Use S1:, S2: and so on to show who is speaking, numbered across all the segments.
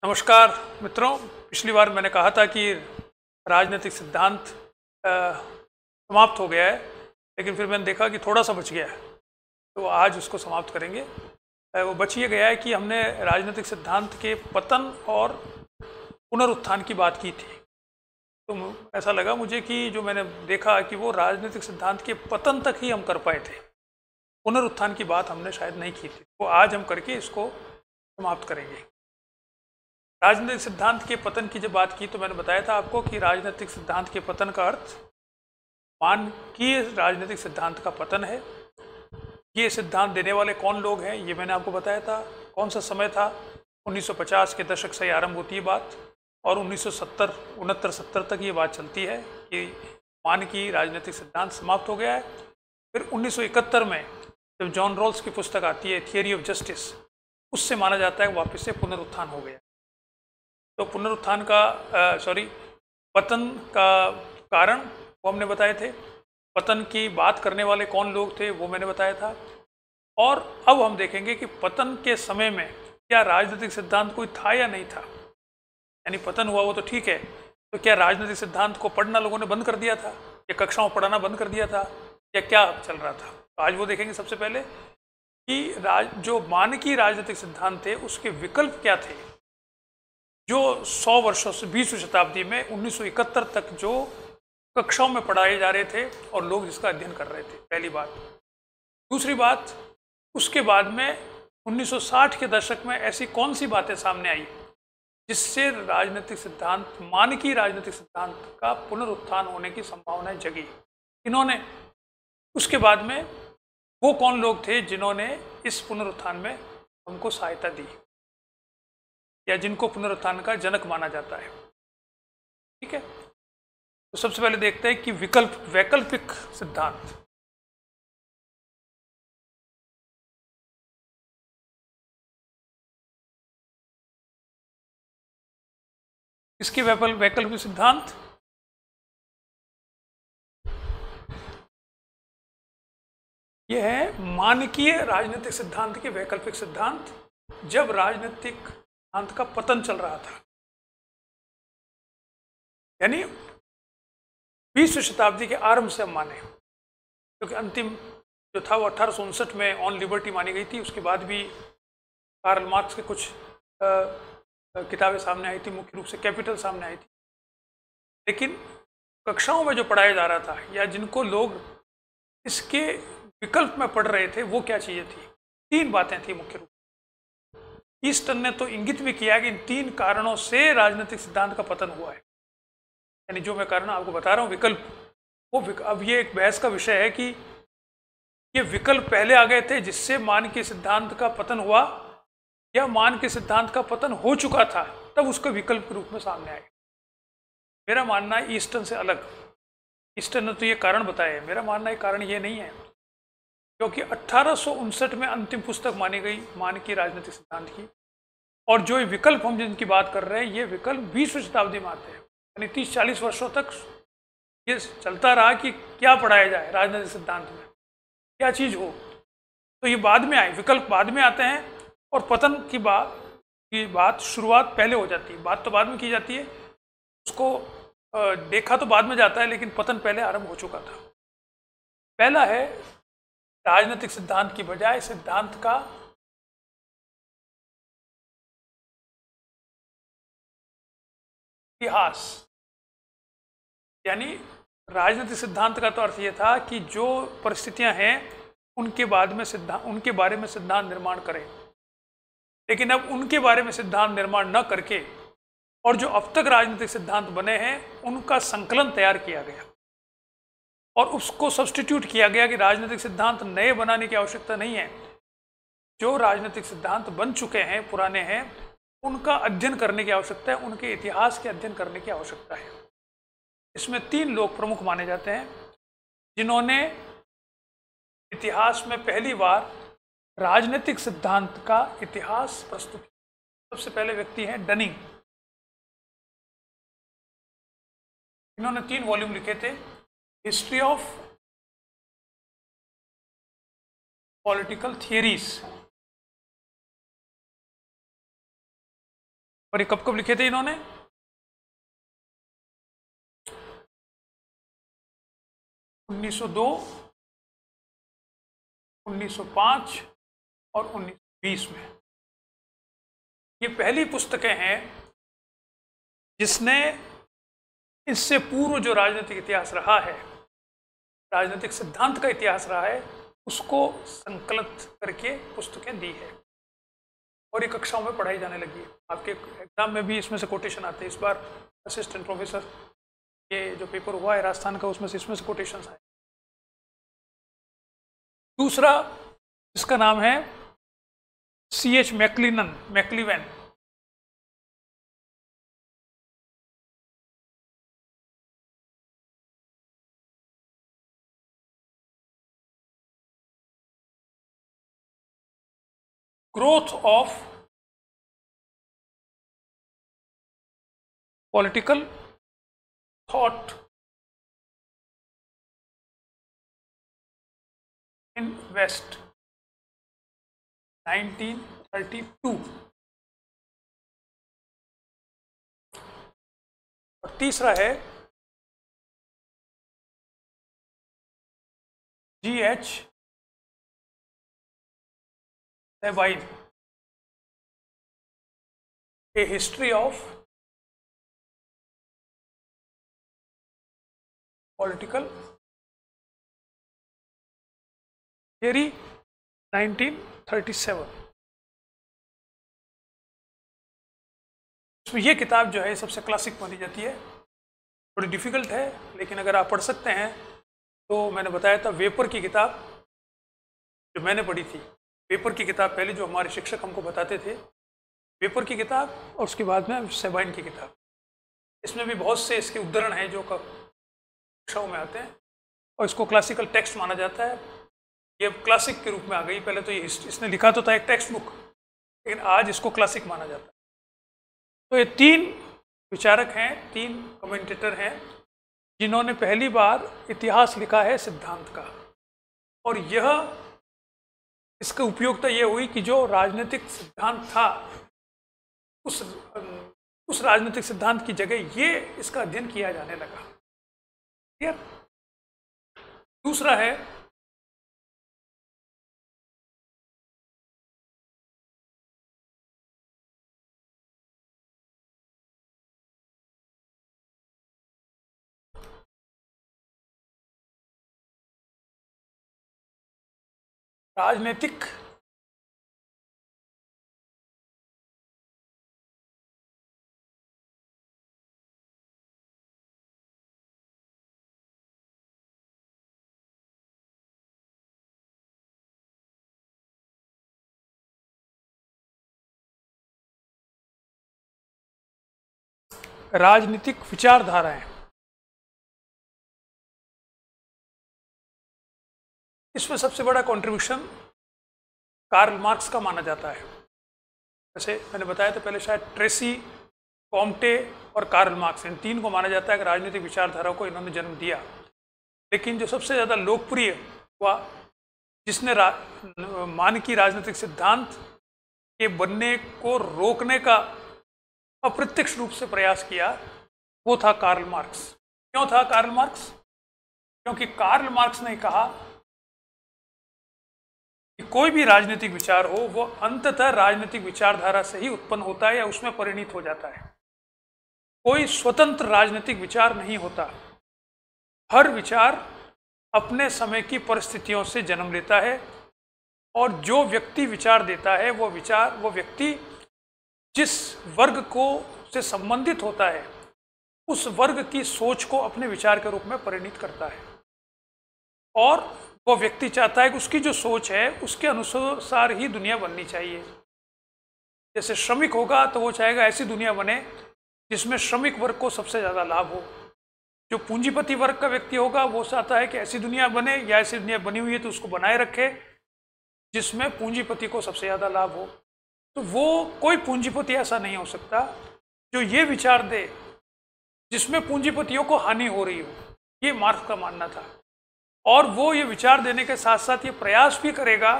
S1: नमस्कार मित्रों। पिछली बार मैंने कहा था कि राजनीतिक सिद्धांत समाप्त हो गया है, लेकिन फिर मैंने देखा कि थोड़ा सा बच गया है, तो आज उसको समाप्त करेंगे। वो बच ये गया है कि हमने राजनीतिक सिद्धांत के पतन और पुनरुत्थान की बात की थी। तो ऐसा लगा मुझे कि जो मैंने देखा कि वो राजनीतिक सिद्धांत के पतन तक ही हम कर पाए थे, पुनरुत्थान की बात हमने शायद नहीं की थी। तो आज हम करके इसको समाप्त करेंगे। राजनीतिक सिद्धांत के पतन की जब बात की तो मैंने बताया था आपको कि राजनीतिक सिद्धांत के पतन का अर्थ मानकीय राजनीतिक सिद्धांत का पतन है। ये सिद्धांत देने वाले कौन लोग हैं ये मैंने आपको बताया था। कौन सा समय था, 1950 के दशक से आरंभ होती है बात और 1970 69-70 तक ये बात चलती है कि मानकीय राजनीतिक सिद्धांत समाप्त हो गया है। फिर 1971 में जब जॉन रॉल्स की पुस्तक आती है थियरी ऑफ जस्टिस, उससे माना जाता है वापस से पुनरुत्थान हो गया। तो पुनरुत्थान का पतन का कारण वो हमने बताए थे। पतन की बात करने वाले कौन लोग थे वो मैंने बताया था। और अब हम देखेंगे कि पतन के समय में क्या राजनीतिक सिद्धांत कोई था या नहीं था। यानी पतन हुआ वो तो ठीक है, तो क्या राजनीतिक सिद्धांत को पढ़ना लोगों ने बंद कर दिया था या कक्षाओं पढ़ाना बंद कर दिया था या क्या चल रहा था। तो आज वो देखेंगे सबसे पहले कि जो मानकीय राजनीतिक सिद्धांत थे उसके विकल्प क्या थे, जो 100 वर्षों से 20वीं शताब्दी में 1971 तक जो कक्षाओं में पढ़ाए जा रहे थे और लोग जिसका अध्ययन कर रहे थे। पहली बात। दूसरी बात, उसके बाद में 1960 के दशक में ऐसी कौन सी बातें सामने आई जिससे राजनीतिक सिद्धांत, मानकीय राजनीतिक सिद्धांत का पुनरुत्थान होने की संभावनाएं जगी। इन्होंने उसके बाद में वो कौन लोग थे जिन्होंने इस पुनरुत्थान में हमको सहायता दी या जिनको पुनरुत्थान का जनक माना जाता है। ठीक है, तो सबसे पहले देखते हैं कि वैकल्पिक सिद्धांत। इसके वैकल्पिक सिद्धांत यह है मानकीय राजनीतिक सिद्धांत के वैकल्पिक सिद्धांत जब राजनीतिक सिद्धांत का पतन चल रहा था। यानी 20वीं शताब्दी के आरंभ से हम माने, क्योंकि अंतिम जो था वो 1859 में ऑन लिबर्टी मानी गई थी। उसके बाद भी कार्ल मार्क्स के कुछ किताबें सामने आई थी, मुख्य रूप से कैपिटल सामने आई थी। लेकिन कक्षाओं में जो पढ़ाया जा रहा था या जिनको लोग इसके विकल्प में पढ़ रहे थे वो क्या चीज़ें थी, तीन बातें थी मुख्य रूप से। ईस्टन ने तो इंगित भी किया कि इन तीन कारणों से राजनीतिक सिद्धांत का पतन हुआ है। यानी जो मैं कारण आपको बता रहा हूँ विकल्प, वो अब ये एक बहस का विषय है कि ये विकल्प पहले आ गए थे जिससे मानकीय सिद्धांत का पतन हुआ, या मानकीय सिद्धांत का पतन हो चुका था तब उसको विकल्प के रूप में सामने आए। मेरा मानना है ईस्टन से अलग। ईस्टन ने तो ये कारण बताए हैं, मेरा मानना है कारण ये नहीं है, क्योंकि 1859 में अंतिम पुस्तक मानी गई मानकीय राजनीतिक सिद्धांत की, और जो विकल्प हम जिनकी बात कर रहे हैं ये विकल्प 20वीं शताब्दी में आते हैं। यानी 30-40 वर्षों तक ये चलता रहा कि क्या पढ़ाया जाए राजनीतिक सिद्धांत में, क्या चीज़ हो। तो ये बाद में आए, विकल्प बाद में आते हैं और पतन की बात शुरुआत पहले हो जाती है। बात तो बाद में की जाती है, उसको देखा तो बाद में जाता है, लेकिन पतन पहले आरंभ हो चुका था। पहला है राजनीतिक सिद्धांत की बजाय सिद्धांत का इतिहास। यानी राजनीतिक सिद्धांत का तो अर्थ ये था कि जो परिस्थितियां हैं उनके बारे में सिद्धांत निर्माण करें। लेकिन अब उनके बारे में सिद्धांत निर्माण न करके और जो अब तक राजनीतिक सिद्धांत बने हैं उनका संकलन तैयार किया गया और उसको सब्स्टिट्यूट किया गया कि राजनीतिक सिद्धांत नए बनाने की आवश्यकता नहीं है। जो राजनीतिक सिद्धांत बन चुके हैं, पुराने हैं, उनका अध्ययन करने की आवश्यकता है, उनके इतिहास के अध्ययन करने की आवश्यकता है। इसमें तीन लोग प्रमुख माने जाते हैं जिन्होंने इतिहास में पहली बार राजनीतिक सिद्धांत का इतिहास प्रस्तुत किया। सबसे पहले व्यक्ति हैं डनिंग। इन्होंने 3 वॉल्यूम लिखे थे, हिस्ट्री ऑफ पॉलिटिकल थियरीज। और ये कब कब लिखे थे इन्होंने? 1902, 1905 और 1920 में। ये पहली पुस्तकें हैं जिसने इससे पूर्व जो राजनीतिक इतिहास रहा है, राजनीतिक सिद्धांत का इतिहास रहा है, उसको संकलित करके पुस्तकें दी है और ये कक्षाओं में पढ़ाई जाने लगी है। आपके एग्जाम में भी इसमें से कोटेशन आते हैं। इस बार असिस्टेंट प्रोफेसर ये जो पेपर हुआ है राजस्थान का, उसमें से इसमें से कोटेशन आए। दूसरा इसका नाम है C.H. McIlwain. Growth of political thought in west, 1932। और तीसरा है G.H. Sabine, a history of political theory, 1937। तो ये किताब जो है सबसे क्लासिक मानी जाती है। थोड़ी डिफिकल्ट है लेकिन अगर आप पढ़ सकते हैं तो मैंने बताया था वेपर की किताब जो मैंने पढ़ी थी, वेपर की किताब पहले जो हमारे शिक्षक हमको बताते थे, वेपर की किताब, और उसके बाद में सेबाइन की किताब। इसमें भी बहुत से इसके उद्धरण हैं जो कक्षाओं में आते हैं और इसको क्लासिकल टेक्स्ट माना जाता है। ये क्लासिक के रूप में आ गई। पहले तो ये इसने लिखा तो था एक टेक्स्ट बुक, लेकिन आज इसको क्लासिक माना जाता है। तो ये तीन विचारक हैं, तीन कमेंटेटर हैं जिन्होंने पहली बार इतिहास लिखा है सिद्धांत का। और यह इसका उपयोगिता ये हुई कि जो राजनीतिक सिद्धांत था उस राजनीतिक सिद्धांत की जगह ये इसका अध्ययन किया जाने लगा। क्लियर? दूसरा है राजनीतिक राजनीतिक विचारधाराएं। इसमें सबसे बड़ा कंट्रीब्यूशन कार्ल मार्क्स का माना जाता है। जैसे मैंने बताया था पहले, शायद ट्रेसी, कॉम्टे और कार्ल मार्क्स, इन तीन को माना जाता है कि राजनीतिक विचारधारा को इन्होंने जन्म दिया। लेकिन जो सबसे ज़्यादा लोकप्रिय हुआ, जिसने मानकीय राजनीतिक सिद्धांत के बनने को रोकने का अप्रत्यक्ष रूप से प्रयास किया, वो था कार्ल मार्क्स। क्यों था कार्ल मार्क्स? क्योंकि कार्ल मार्क्स ने कहा कि कोई भी राजनीतिक विचार हो वो अंततः राजनीतिक विचारधारा से ही उत्पन्न होता है या उसमें परिणत हो जाता है। कोई स्वतंत्र राजनीतिक विचार नहीं होता। हर विचार अपने समय की परिस्थितियों से जन्म लेता है और जो व्यक्ति विचार देता है वो व्यक्ति जिस वर्ग को से संबंधित होता है उस वर्ग की सोच को अपने विचार के रूप में परिणत करता है। और वो व्यक्ति चाहता है कि उसकी जो सोच है उसके अनुसार ही दुनिया बननी चाहिए। जैसे श्रमिक होगा तो वो चाहेगा ऐसी दुनिया बने जिसमें श्रमिक वर्ग को सबसे ज़्यादा लाभ हो। जो पूंजीपति वर्ग का व्यक्ति होगा वो चाहता है कि ऐसी दुनिया बने या ऐसी दुनिया बनी हुई है तो उसको बनाए रखे जिसमें पूंजीपति को सबसे ज़्यादा लाभ हो। तो वो कोई पूंजीपति ऐसा नहीं हो सकता जो ये विचार दे जिसमें पूंजीपतियों को हानि हो रही हो। ये मार्क्स का मानना था। और वो ये विचार देने के साथ साथ ये प्रयास भी करेगा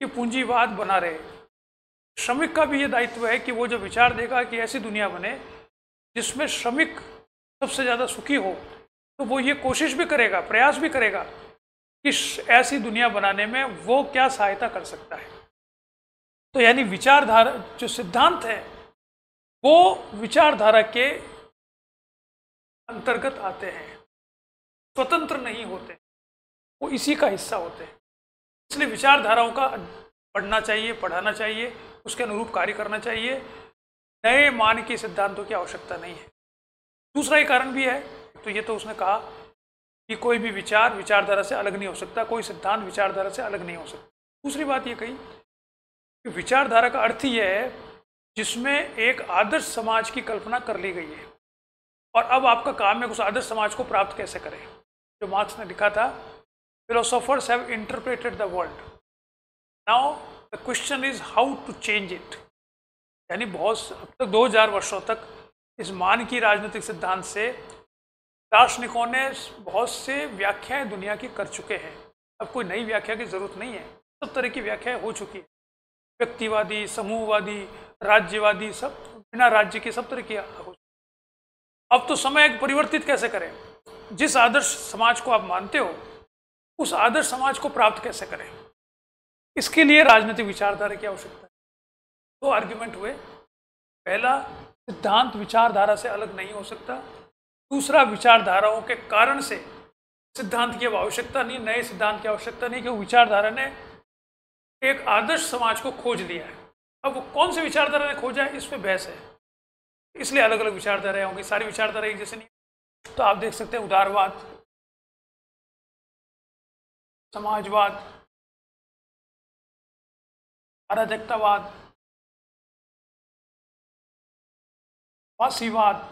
S1: कि पूंजीवाद बना रहे। श्रमिक का भी ये दायित्व है कि वो जो विचार देगा कि ऐसी दुनिया बने जिसमें श्रमिक सबसे ज़्यादा सुखी हो, तो वो ये कोशिश भी करेगा, प्रयास भी करेगा कि ऐसी दुनिया बनाने में वो क्या सहायता कर सकता है। तो यानी विचारधारा जो सिद्धांत है वो विचारधारा के अंतर्गत आते हैं, स्वतंत्र नहीं होते, वो इसी का हिस्सा होते हैं। इसलिए विचारधाराओं का पढ़ना चाहिए, पढ़ाना चाहिए, उसके अनुरूप कार्य करना चाहिए। नए मानकीय सिद्धांतों की आवश्यकता नहीं है। दूसरा एक कारण भी है, तो ये तो उसने कहा कि कोई भी विचार विचारधारा से अलग नहीं हो सकता, कोई सिद्धांत विचारधारा से अलग नहीं हो सकता। दूसरी बात ये कही कि विचारधारा का अर्थ ही है जिसमें एक आदर्श समाज की कल्पना कर ली गई है, और अब आपका काम है उस आदर्श समाज को प्राप्त कैसे करें। जो मार्क्स ने लिखा था, philosophers have interpreted the world, now the question is how to change it. यानी बहुत अब तक 2000 वर्षों तक इस मान की राजनीतिक सिद्धांत से दार्शनिकों ने बहुत से व्याख्याएं दुनिया की कर चुके हैं। अब कोई नई व्याख्या की जरूरत नहीं है, सब तरह की व्याख्याएं हो चुकी है। व्यक्तिवादी, समूहवादी, राज्यवादी, सब बिना राज्य के सब तरह की हो। अब तो समय परिवर्तित कैसे करें, जिस आदर्श समाज को आप मानते हो उस आदर्श समाज को प्राप्त कैसे करें, इसके लिए राजनीतिक विचारधारा की आवश्यकता है। दो आर्ग्यूमेंट हुए, पहला सिद्धांत विचारधारा से अलग नहीं हो सकता, दूसरा विचारधाराओं के कारण से सिद्धांत की अब आवश्यकता नहीं, नए सिद्धांत की आवश्यकता नहीं, क्योंकि विचारधारा ने एक आदर्श समाज को खोज लिया है। अब वो कौन सी विचारधारा ने खोजा है इस पर बहस है, इसलिए अलग अलग विचारधाराएं होंगी, सारी विचारधारा एक जैसे नहीं। तो आप देख सकते हैं उदारवाद, समाजवाद, अराजकतावाद, फासीवाद,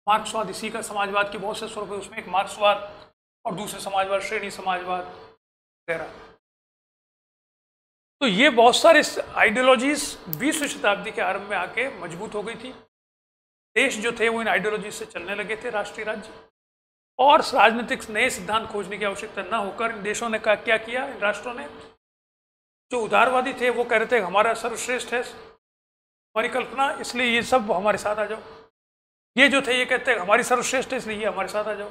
S1: मार्क्सवाद, इसी का समाजवाद के बहुत से स्वरूप है। उसमें एक मार्क्सवाद और दूसरे समाजवाद, श्रेणी समाजवाद वगैरह। तो ये बहुत सारे आइडियोलॉजीज 20वीं शताब्दी के आरंभ में आके मजबूत हो गई थी। देश जो थे वो इन आइडियोलॉजीज से चलने लगे थे, राष्ट्रीय राज्य, और राजनीतिक नए सिद्धांत खोजने की आवश्यकता न होकर इन देशों ने क्या किया, इन राष्ट्रों ने, जो उदारवादी थे वो कह रहे थे हमारा सर्वश्रेष्ठ है हमारी कल्पना, इसलिए ये सब हमारे साथ आ जाओ। ये जो थे ये कहते हैं हमारी सर्वश्रेष्ठ है इसलिए ये हमारे साथ आ जाओ।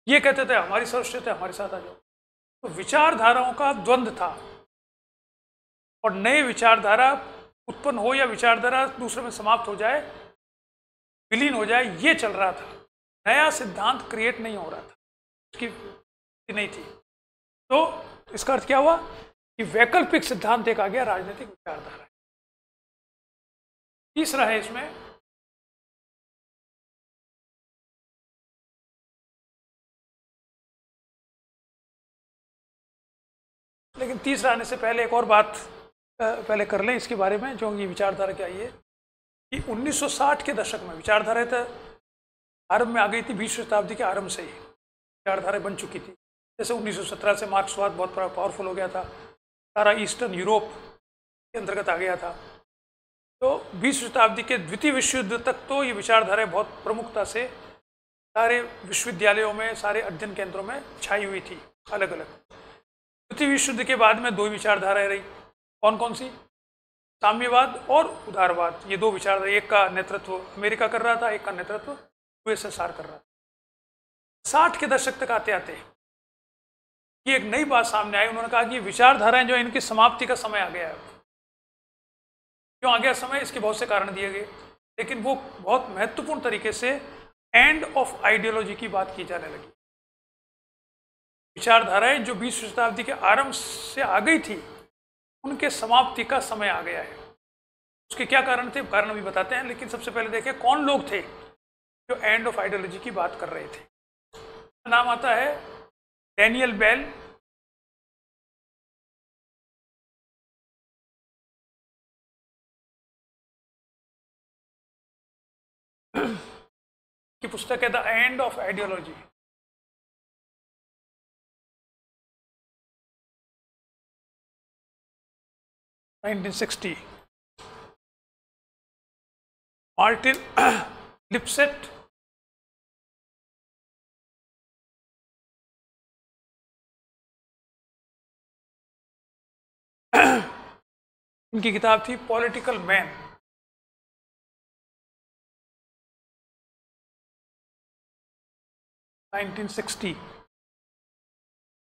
S1: ये कहते थे हमारी सर्वश्रेष्ठ है हमारे साथ आ जाओ। तो विचारधाराओं का द्वंद्व था, और नई विचारधारा उत्पन्न हो या विचारधारा दूसरे में समाप्त हो जाए, विलीन हो जाए, ये चल रहा था। नया सिद्धांत क्रिएट नहीं हो रहा था, उसकी नहीं थी। तो इसका अर्थ क्या हुआ कि वैकल्पिक सिद्धांत एक आ गया, राजनीतिक विचारधारा। तीसरा है इसमें लेकिन तीसरा आने से पहले एक और बात पहले कर लें इसके बारे में, जो ये विचारधारा क्या है कि 1960 के दशक में विचारधारा तो आरंभ में आ गई थी, 20वीं शताब्दी के आरंभ से ही विचारधारा बन चुकी थी। जैसे 1917 से मार्क्सवाद बहुत पावरफुल हो गया था, सारा ईस्टर्न यूरोप के अंतर्गत आ गया था। तो 20वीं शताब्दी के द्वितीय विश्व युद्ध तक तो ये विचारधारा बहुत प्रमुखता से सारे विश्वविद्यालयों में, सारे अध्ययन केंद्रों में छाई हुई थी अलग अलग। द्वितीय विश्व युद्ध के बाद में दो विचारधाराएं रही, कौन कौन सी, साम्यवाद और उदारवाद। ये दो विचारधारा, एक का नेतृत्व अमेरिका कर रहा था, एक का नेतृत्व यूएसएसआर कर रहा था। 60 के दशक तक आते आते ये एक नई बात सामने आई। उन्होंने कहा कि विचारधाराएं जो इनकी समाप्ति का समय आ गया है। क्यों आ गया समय, इसके बहुत से कारण दिए गए, लेकिन वो बहुत महत्वपूर्ण तरीके से एंड ऑफ आइडियोलॉजी की बात की जाने लगी। विचारधाराएं जो 20वीं शताब्दी के आरंभ से आ गई थी, उनके समाप्ति का समय आ गया है। उसके क्या कारण थे, कारण अभी बताते हैं, लेकिन सबसे पहले देखें कौन लोग थे जो एंड ऑफ आइडियोलॉजी की बात कर रहे थे। नाम आता है डैनियल बेल, की पुस्तक है the end of ideology. Martin Lipset, इनकी किताब थी पॉलिटिकल मैन। (1960).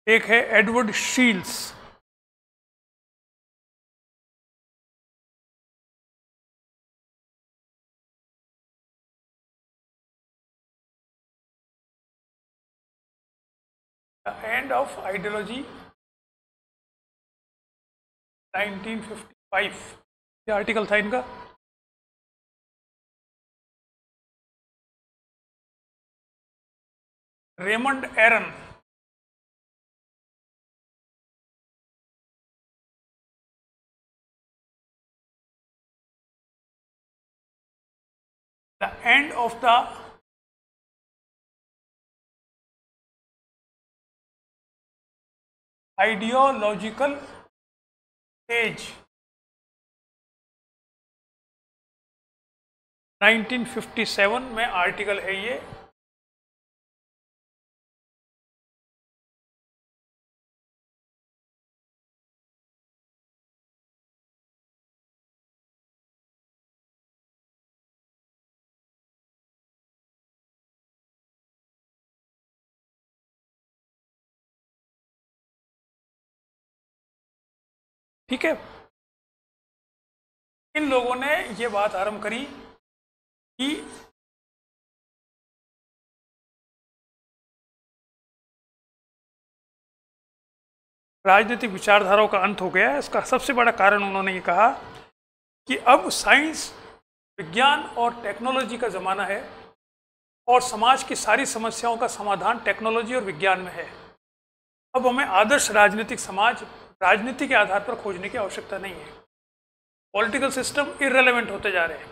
S1: एक है Edward Shils. The end of ideology 1955, ये आर्टिकल था इनका। Raymond Aron, the end of the ideological age 1957 में आर्टिकल है ये। ठीक है, इन लोगों ने ये बात आरंभ करी कि राजनीतिक विचारधाराओं का अंत हो गया है। इसका सबसे बड़ा कारण उन्होंने ये कहा कि अब साइंस, विज्ञान और टेक्नोलॉजी का ज़माना है और समाज की सारी समस्याओं का समाधान टेक्नोलॉजी और विज्ञान में है। अब हमें आदर्श राजनीतिक समाज राजनीति के आधार पर खोजने की आवश्यकता नहीं है। पॉलिटिकल सिस्टम इररेलेवेंट होते जा रहे हैं,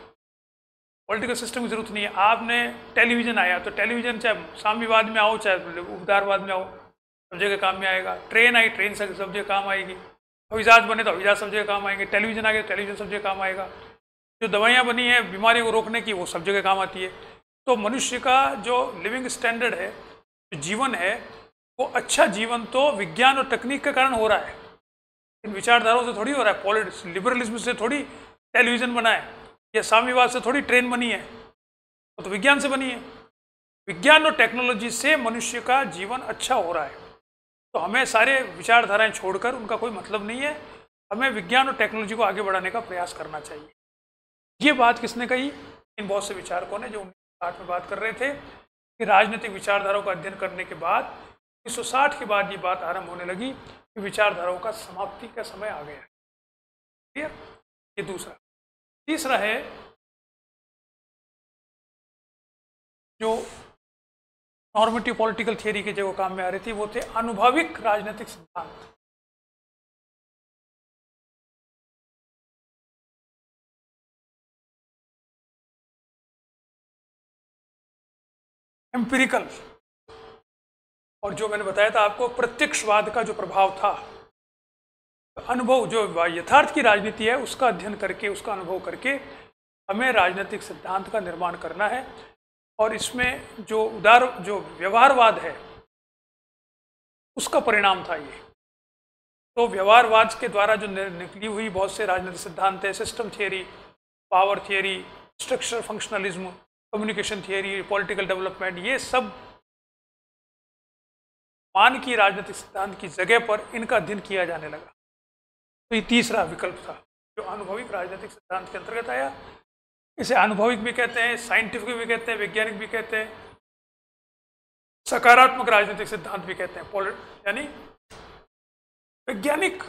S1: पॉलिटिकल सिस्टम की जरूरत नहीं है। आपने टेलीविज़न आया तो टेलीविज़न चाहे साम्यवाद में आओ चाहे उदारवाद में आओ, सब जगह काम में आएगा। ट्रेन आई, ट्रेन सब जगह काम आएगी। हवाईजहाज बने तो हवाईजहाज सब जगह काम आएंगे। टेलीविज़न आ गया, टेलीविज़न सब जगह काम आएगा। जो दवाइयाँ बनी हैं बीमारियों को रोकने की, वो सब जगह काम आती है। तो मनुष्य का जो लिविंग स्टैंडर्ड है, जो जीवन है, वो अच्छा जीवन तो विज्ञान और तकनीक के कारण हो रहा है। इन विचारधाराओं से थोड़ी हो रहा है। पॉलिटिक्स, लिबरलिज्म से थोड़ी टेलीविज़न बना है, या साम्यवाद से थोड़ी ट्रेन बनी है, तो विज्ञान से बनी है। विज्ञान और टेक्नोलॉजी से मनुष्य का जीवन अच्छा हो रहा है। तो हमें सारे विचारधाराएं छोड़कर उनका कोई मतलब नहीं है। हमें विज्ञान और टेक्नोलॉजी को आगे बढ़ाने का प्रयास करना चाहिए। ये बात किसने कही? इन बहुत से विचारकों ने, जो 1960 में बात कर रहे थे कि राजनीतिक विचारधाराओं का अध्ययन करने के बाद 1960 के बाद ये बात आरंभ होने लगी कि विचारधाराओं का समाप्ति का समय आ गया है। क्लियर? ये दूसरा। तीसरा है जो नॉर्मेटिव पॉलिटिकल थियरी के जो काम में आ रही थी, वो थे अनुभविक राजनीतिक सिद्धांत। एम्पिरिकल, और जो मैंने बताया था आपको प्रत्यक्षवाद का जो प्रभाव था, अनुभव, जो यथार्थ की राजनीति है उसका अध्ययन करके, उसका अनुभव करके हमें राजनीतिक सिद्धांत का निर्माण करना है। और इसमें जो व्यवहारवाद है उसका परिणाम था ये। तो व्यवहारवाद के द्वारा जो निकली हुई बहुत से राजनीतिक सिद्धांत है, system theory, power theory, structure functionalism, communication theory, political development, ये सब मान की राजनीतिक सिद्धांत की जगह पर इनका अध्ययन किया जाने लगा। तो ये तीसरा विकल्प था जो अनुभविक राजनीतिक सिद्धांत के अंतर्गत आया। इसे अनुभविक भी कहते हैं, साइंटिफिक भी कहते हैं, वैज्ञानिक भी कहते हैं, सकारात्मक राजनीतिक सिद्धांत भी कहते हैं। यानी वैज्ञानिक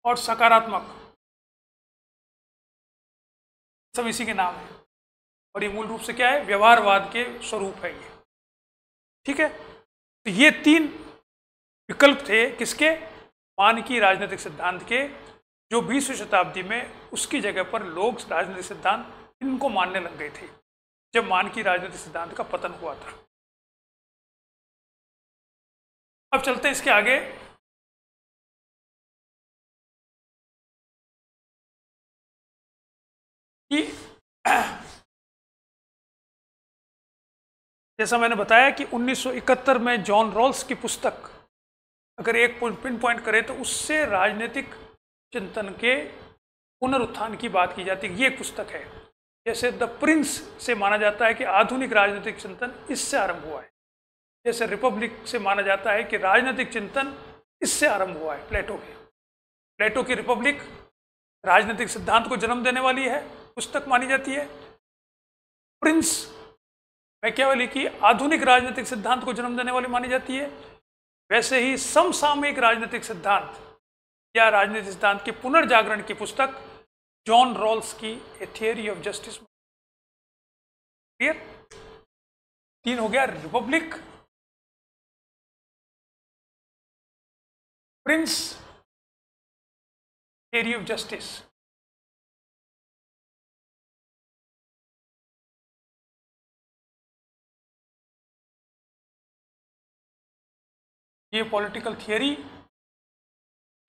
S1: और सकारात्मक सब इसी के नाम है। और ये मूल रूप से क्या है? व्यवहारवाद के स्वरूप है ये। ठीक है, तो ये तीन विकल्प थे किसके? मानकी राजनीतिक सिद्धांत के, जो 20वीं शताब्दी में उसकी जगह पर लोग राजनीतिक सिद्धांत इनको मानने लग गए थे जब मानकी राजनीतिक सिद्धांत का पतन हुआ था। अब चलते हैं इसके आगे। कि जैसा मैंने बताया कि 1971 में जॉन रॉल्स की पुस्तक, अगर एक पिन पॉइंट करें तो उससे राजनीतिक चिंतन के पुनरुत्थान की बात की जाती है। ये एक पुस्तक है। जैसे द प्रिंस से माना जाता है कि आधुनिक राजनीतिक चिंतन इससे आरंभ हुआ है, जैसे रिपब्लिक से माना जाता है कि राजनीतिक चिंतन इससे आरंभ हुआ है प्लेटो की रिपब्लिक राजनीतिक सिद्धांत को जन्म देने वाली है पुस्तक मानी जाती है। प्रिंस मैकियावेली की आधुनिक राजनीतिक सिद्धांत को जन्म देने वाली मानी जाती है। वैसे ही समसामयिक राजनीतिक सिद्धांत या राजनीतिक सिद्धांत के पुनर्जागरण की पुस्तक जॉन रॉल्स की ए थियरी ऑफ जस्टिस। क्लियर? 3 हो गया, Republic, Prince, theory of justice. ये पॉलिटिकल थियरी,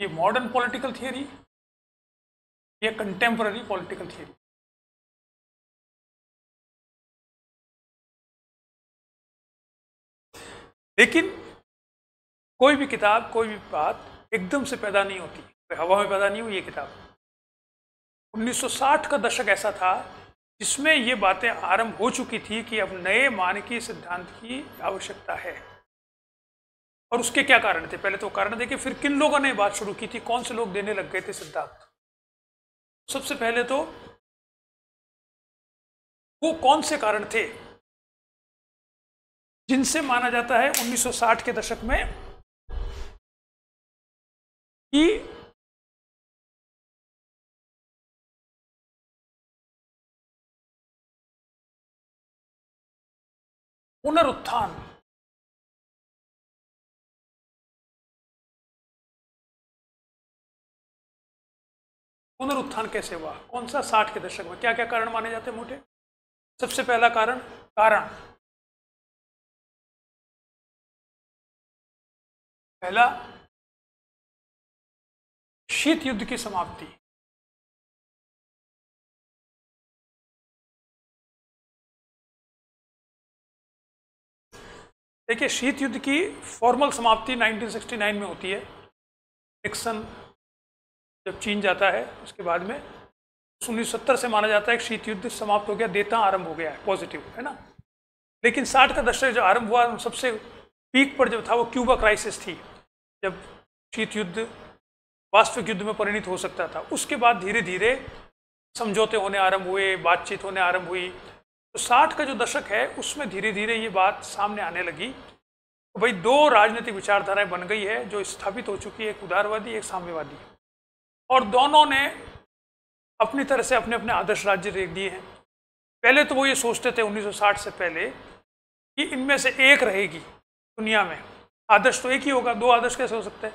S1: ये मॉडर्न पॉलिटिकल थियरी, ये कंटेम्पररी पॉलिटिकल थियरी। लेकिन कोई भी किताब, कोई भी बात एकदम से पैदा नहीं होती, हवा में पैदा नहीं हुई ये किताब। 1960 का दशक ऐसा था जिसमें ये बातें आरंभ हो चुकी थी कि अब नए मानकीय सिद्धांत की आवश्यकता है। और उसके क्या कारण थे? पहले तो कारण देखिए, फिर किन लोगों ने बात शुरू की थी, कौन से लोग देने लग गए थे सिद्धांत। सबसे पहले तो वो कौन से कारण थे जिनसे माना जाता है 1960 के दशक में कि पुनरुत्थान, पुनरुत्थान कैसे हुआ, कौन सा 60 के दशक में, क्या क्या कारण माने जाते हैं मोटे? सबसे पहला कारण पहला शीत युद्ध की समाप्ति। देखिए, शीत युद्ध की फॉर्मल समाप्ति 1969 में होती है। निक्सन जब चीन जाता है उसके बाद में 1970 से माना जाता है कि शीत युद्ध समाप्त हो गया, देता आरंभ हो गया है, पॉजिटिव है ना। लेकिन 60 का दशक जो आरंभ हुआ, सबसे पीक पर जो था वो क्यूबा क्राइसिस थी, जब शीत युद्ध वास्तविक युद्ध में परिणत हो सकता था। उसके बाद धीरे धीरे समझौते होने आरंभ हुए, बातचीत होने आरंभ हुई। तो 60 का जो दशक है उसमें धीरे धीरे ये बात सामने आने लगी तो भाई 2 राजनीतिक विचारधाराएं बन गई है जो स्थापित हो चुकी है, एक उदारवादी, एक साम्यवादी। और दोनों ने अपनी तरह से अपने अपने आदर्श राज्य देख दिए हैं। पहले तो वो ये सोचते थे 1960 से पहले कि इनमें से एक रहेगी दुनिया में, आदर्श तो एक ही होगा, 2 आदर्श कैसे हो सकते हैं।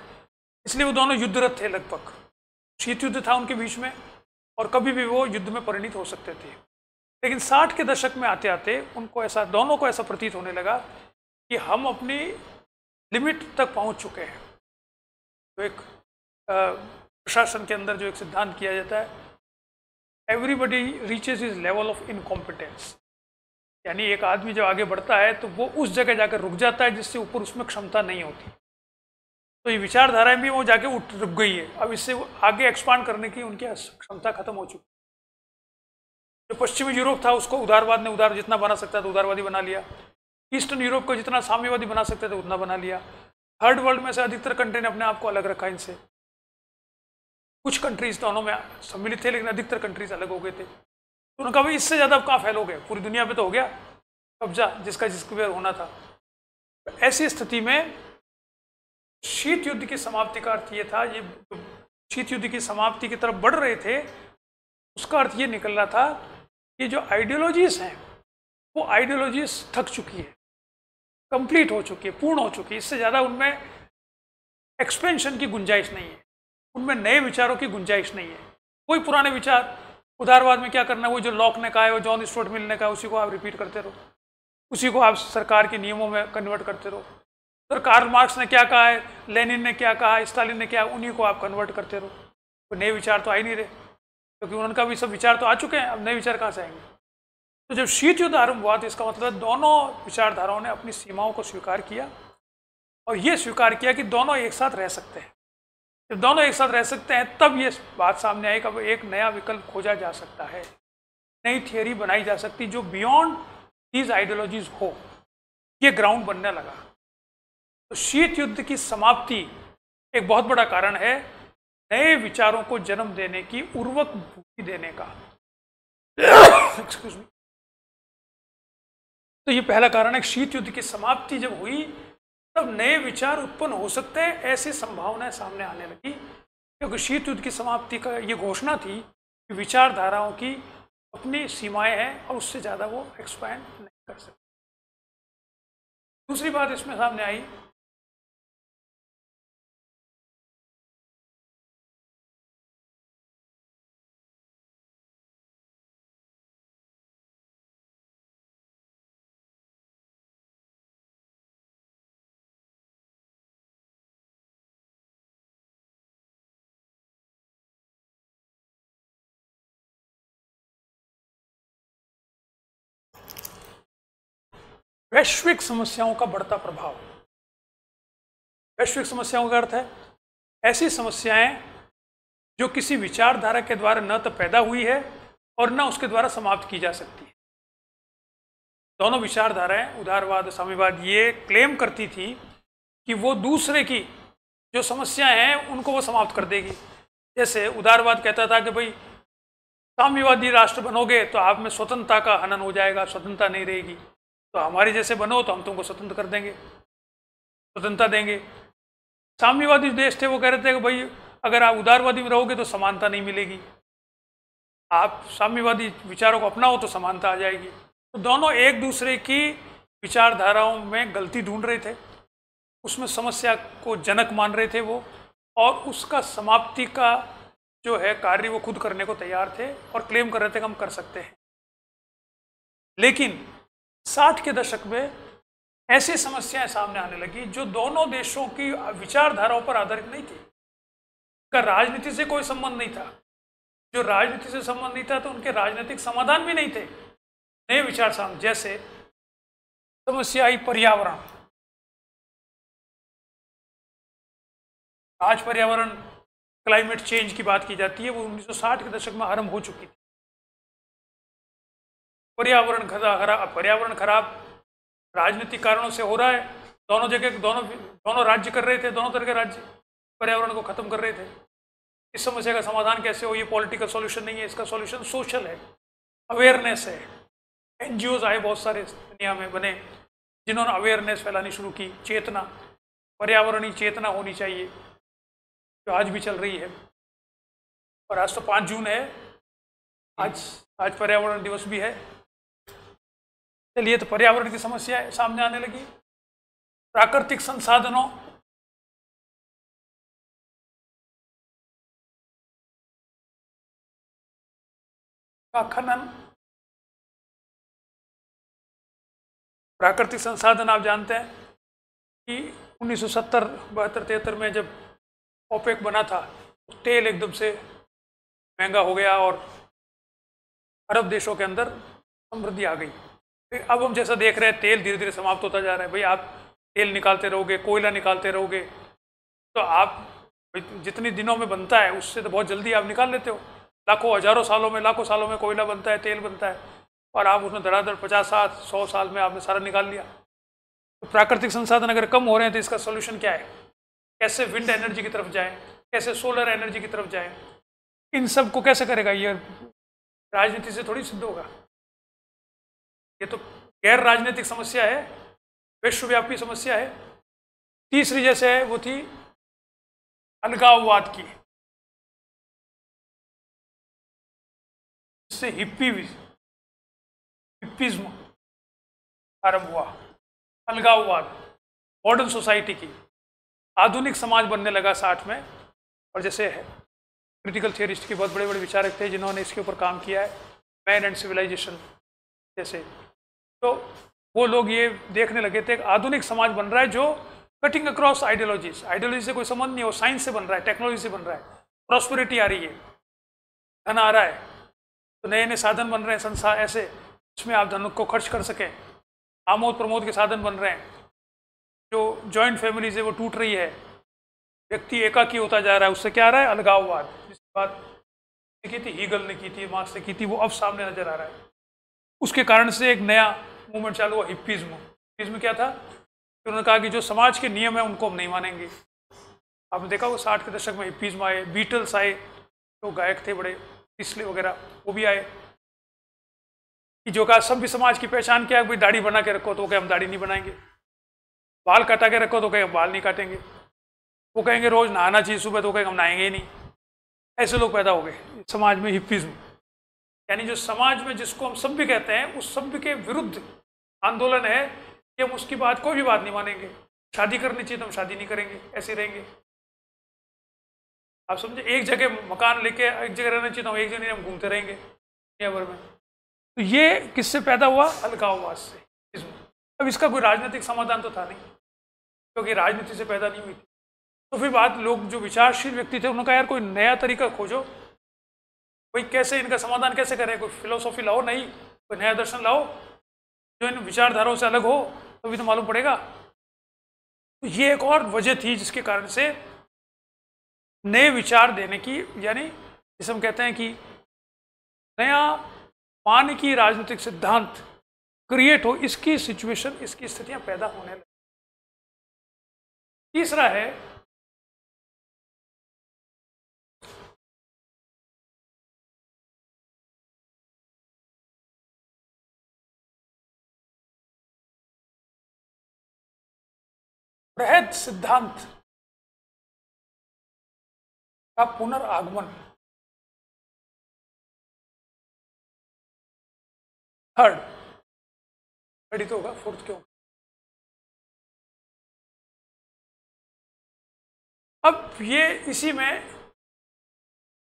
S1: इसलिए वो दोनों युद्धरत थे लगभग, शीत युद्ध था उनके बीच में और कभी भी वो युद्ध में परिणत हो सकते थे। लेकिन 60 के दशक में आते आते उनको ऐसा, दोनों को ऐसा प्रतीत होने लगा कि हम अपनी लिमिट तक पहुंच चुके हैं। तो एक प्रशासन के अंदर जो एक सिद्धांत किया जाता है, everybody reaches is level of incompetence, यानी एक आदमी जब आगे बढ़ता है तो वो उस जगह जाकर रुक जाता है जिससे ऊपर उसमें क्षमता नहीं होती। तो ये विचारधाराएं भी वो जाके रुक गई है, अब इससे आगे एक्सपांड करने की उनकी क्षमता खत्म हो चुकी। जो पश्चिमी यूरोप था उसको उदारवाद ने उदार जितना बना सकता था उदारवादी बना लिया, ईस्टर्न यूरोप को जितना साम्यवादी बना सकते थे उतना बना लिया। थर्ड वर्ल्ड में से अधिकतर कंट्री ने अपने आप को अलग रखा इनसे। कुछ कंट्रीज दोनों में सम्मिलित थे लेकिन अधिकतर कंट्रीज अलग हो गए थे। तो उन्होंने कहा भाई इससे ज़्यादा अब कहाँ फैलोगे, पूरी दुनिया पे तो हो गया कब्जा जिसका जिसके पे होना था। तो ऐसी स्थिति में शीत युद्ध की समाप्ति का अर्थ ये था, ये शीत युद्ध की समाप्ति की तरफ बढ़ रहे थे, उसका अर्थ ये निकल रहा था कि जो आइडियोलॉजीज हैं वो आइडियोलॉजीज थक चुकी है, कंप्लीट हो चुकी है, पूर्ण हो चुकी है। इससे ज़्यादा उनमें एक्सपेंशन की गुंजाइश नहीं है, उनमें नए विचारों की गुंजाइश नहीं है। कोई पुराने विचार, उदारवाद में क्या करना है, वो जो लॉक ने कहा है, वो जॉन स्टुअर्ट मिल ने कहा, उसी को आप रिपीट करते रहो, उसी को आप सरकार के नियमों में कन्वर्ट करते रहो। तो कार्ल मार्क्स ने क्या कहा है, लेनिन ने क्या कहा, स्टालिन ने क्या, उन्हीं को आप कन्वर्ट करते रहो। तो नए विचार तो आ ही नहीं रहे, क्योंकि उनका भी सब विचार तो आ चुके हैं, अब नए विचार कहाँ से आएंगे। तो जब शीत युद्ध आरंभ हुआ तो इसका मतलब दोनों विचारधाराओं ने अपनी सीमाओं को स्वीकार किया और ये स्वीकार किया कि दोनों एक साथ रह सकते हैं। जब दोनों एक साथ रह सकते हैं तब ये बात सामने आई कि एक नया विकल्प खोजा जा सकता है, नई थियरी बनाई जा सकती जो बियॉन्ड दीज आइडियोलॉजीज हो। ये ग्राउंड बनने लगा। तो शीत युद्ध की समाप्ति एक बहुत बड़ा कारण है नए विचारों को जन्म देने की, उर्वक भूमि देने का। Excuse me. तो ये पहला कारण है। शीत युद्ध की समाप्ति जब हुई तब नए विचार उत्पन्न हो सकते हैं, ऐसी संभावनाएं सामने आने लगी, क्योंकि शीत युद्ध की समाप्ति का ये घोषणा थी कि विचारधाराओं की अपनी सीमाएं हैं और उससे ज़्यादा वो एक्सपैंड नहीं कर सकते। दूसरी बात इसमें सामने आई, वैश्विक समस्याओं का बढ़ता प्रभाव। वैश्विक समस्याओं का अर्थ है ऐसी समस्याएं जो किसी विचारधारा के द्वारा न तो पैदा हुई है और न उसके द्वारा समाप्त की जा सकती है। दोनों विचारधाराएं, उदारवाद और साम्यवाद, ये क्लेम करती थी कि वो दूसरे की जो समस्याएं हैं उनको वो समाप्त कर देगी। जैसे उदारवाद कहता था कि भाई साम्यवादी राष्ट्र बनोगे तो आप में स्वतंत्रता का हनन हो जाएगा, स्वतंत्रता नहीं रहेगी, तो हमारे जैसे बनो तो हम तुमको स्वतंत्र कर देंगे, स्वतंत्रता देंगे। साम्यवादी देश थे वो कह रहे थे कि भाई अगर आप उदारवादी में रहोगे तो समानता नहीं मिलेगी, आप साम्यवादी विचारों को अपनाओ तो समानता आ जाएगी। तो दोनों एक दूसरे की विचारधाराओं में गलती ढूंढ रहे थे, उसमें समस्या को जनक मान रहे थे वो, और उसका समाप्ति का जो है कार्य वो खुद करने को तैयार थे और क्लेम कर रहे थे कि हम कर सकते हैं। लेकिन 60 के दशक में ऐसी समस्याएं सामने आने लगी जो दोनों देशों की विचारधाराओं पर आधारित नहीं थी, का राजनीति से कोई संबंध नहीं था। जो राजनीति से संबंध नहीं था तो उनके राजनीतिक समाधान भी नहीं थे। नए विचार सामने, जैसे समस्या आई पर्यावरण। आज पर्यावरण, क्लाइमेट चेंज की बात की जाती है, वो 1960 के दशक में आरंभ हो चुकी थी। पर्यावरण खराब राजनीतिक कारणों से हो रहा है। दोनों जगह दोनों राज्य कर रहे थे, दोनों तरह के राज्य पर्यावरण को खत्म कर रहे थे। इस समस्या का समाधान कैसे हो? ये पॉलिटिकल सॉल्यूशन नहीं है, इसका सॉल्यूशन सोशल है, अवेयरनेस है। एनजीओज आए बहुत सारे दुनिया में बने जिन्होंने अवेयरनेस फैलानी शुरू की, चेतना, पर्यावरणीय चेतना होनी चाहिए, जो आज भी चल रही है। और आज तो 5 जून है, आज पर्यावरण दिवस भी है। चलिए, तो पर्यावरण की समस्या सामने आने लगी। प्राकृतिक संसाधनों का खनन। प्राकृतिक संसाधन आप जानते हैं कि 1970-72-73 में जब ओपेक बना था तो तेल एकदम से महंगा हो गया और अरब देशों के अंदर समृद्धि आ गई। फिर अब हम जैसा देख रहे हैं तेल धीरे धीरे समाप्त होता जा रहा है। भाई आप तेल निकालते रहोगे, कोयला निकालते रहोगे, तो आप जितनी दिनों में बनता है उससे तो बहुत जल्दी आप निकाल लेते हो। लाखों सालों में कोयला बनता है, तेल बनता है, और आप उसमें धड़ाधड़ 50-100 साल में आपने सारा निकाल लिया। तो प्राकृतिक संसाधन अगर कम हो रहे हैं तो इसका सोल्यूशन क्या है? कैसे विंड एनर्जी की तरफ जाएं, कैसे सोलर एनर्जी की तरफ जाएं? इन सब को कैसे करेगा? ये राजनीति से थोड़ी सिद्ध होगा। ये तो गैर राजनीतिक समस्या है, विश्वव्यापी समस्या है। तीसरी जैसे है वो थी अलगाववाद की, इससे हिप्पीज्म आरंभ हुआ। अलगाववाद, मॉडर्न सोसाइटी की आधुनिक समाज बनने लगा 60 में। और जैसे है क्रिटिकल थियरिस्ट के बहुत बड़े बड़े विचारक थे जिन्होंने इसके ऊपर काम किया है, मैन एंड सिविलाइजेशन जैसे। तो वो लोग ये देखने लगे थे कि आधुनिक समाज बन रहा है जो कटिंग अक्रॉस आइडियोलॉजीज, आइडियोलॉजी से कोई संबंध नहीं, वो साइंस से बन रहा है, टेक्नोलॉजी से बन रहा है, प्रॉस्पेरिटी आ रही है, धन आ रहा है, तो नए नए साधन बन रहे हैं संसार ऐसे जिसमें आप धन को खर्च कर सकें। आमोद प्रमोद के साधन बन रहे हैं। जो जॉइंट फैमिलीज है वो टूट रही है, व्यक्ति एकाकी होता जा रहा है, उससे क्या आ रहा है? अलगाववाद। जिसकी बात की थी, हीगल ने की थी, मार्क्स ने की थी, वो अब सामने नजर आ रहा है। उसके कारण से एक नया मूवमेंट चालू हुआ, हिप्पीज्म। हिप्पीज्म क्या था? उन्होंने कहा कि जो समाज के नियम है उनको हम नहीं मानेंगे। आपने देखा वो 60 के दशक में हिप्पीज्म आए, बीटल्स आए, जो गायक थे बड़े, इसले वगैरह, वो भी आए कि जो कहा सभ्य समाज की पहचान क्या है, भाई दाढ़ी बना के रखो, तो कहे हम दाढ़ी नहीं बनाएंगे। बाल कटा के रखो, तो कहे हम बाल नहीं काटेंगे। वो कहेंगे रोज नहाना चाहिए सुबह, तो कहेंगे हम नहाएंगे ही नहीं। ऐसे लोग पैदा हो गए समाज में, हिप्पीज्म। यानी जो समाज में जिसको हम सभ्य कहते हैं, उस सभ्य के विरुद्ध आंदोलन है कि हम उसकी बात, कोई भी बात नहीं मानेंगे। शादी करनी चाहिए तो हम शादी नहीं करेंगे, ऐसे रहेंगे। आप समझे? एक जगह मकान लेके एक जगह रहना चाहिए तो हम एक जगह हम घूमते रहेंगे दुनिया भर में। तो ये किससे पैदा हुआ? अलगाववाद से। अब इसका कोई राजनीतिक समाधान तो था नहीं, क्योंकि राजनीति से पैदा नहीं हुई थी। तो फिर बात, लोग जो विचारशील व्यक्ति थे उन्होंने कहा यार कोई नया तरीका खोजो, कोई कैसे इनका समाधान कैसे करें, कोई फिलोसॉफी लाओ, नहीं कोई नया दर्शन लाओ जो इन विचारधाराओं से अलग हो, तभी तो मालूम पड़ेगा। तो ये एक और वजह थी जिसके कारण से नए विचार देने की, यानी जिसे हम कहते हैं कि नया मानकीय राजनीतिक सिद्धांत क्रिएट हो, इसकी सिचुएशन, इसकी स्थितियां पैदा होने लगी। तीसरा है बृहद सिद्धांत का पुनर्आगमन। थर्ड ही तो होगा, फोर्थ क्यों? अब ये इसी में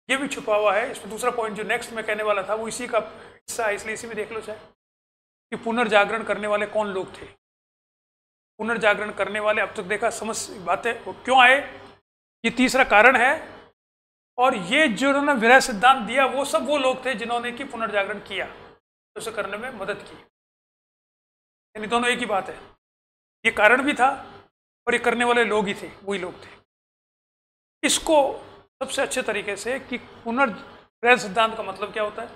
S1: ये भी छुपा हुआ है। इसमें दूसरा पॉइंट जो नेक्स्ट मैं कहने वाला था वो इसी का हिस्सा है, इसलिए इसी में देख लो चाहे कि पुनर्जागरण करने वाले कौन लोग थे। पुनर्जागरण करने वाले अब तक देखा समझ बातें क्यों आए, ये तीसरा कारण है। और ये जो उन्होंने विरह सिद्धांत दिया वो सब वो लोग थे जिन्होंने कि पुनर्जागरण किया, उसे करने में मदद की। यानी दोनों एक ही बात है, ये कारण भी था और ये करने वाले लोग ही थे, वही लोग थे। इसको सबसे अच्छे तरीके से कि पुनर्वृहद सिद्धांत का मतलब क्या होता है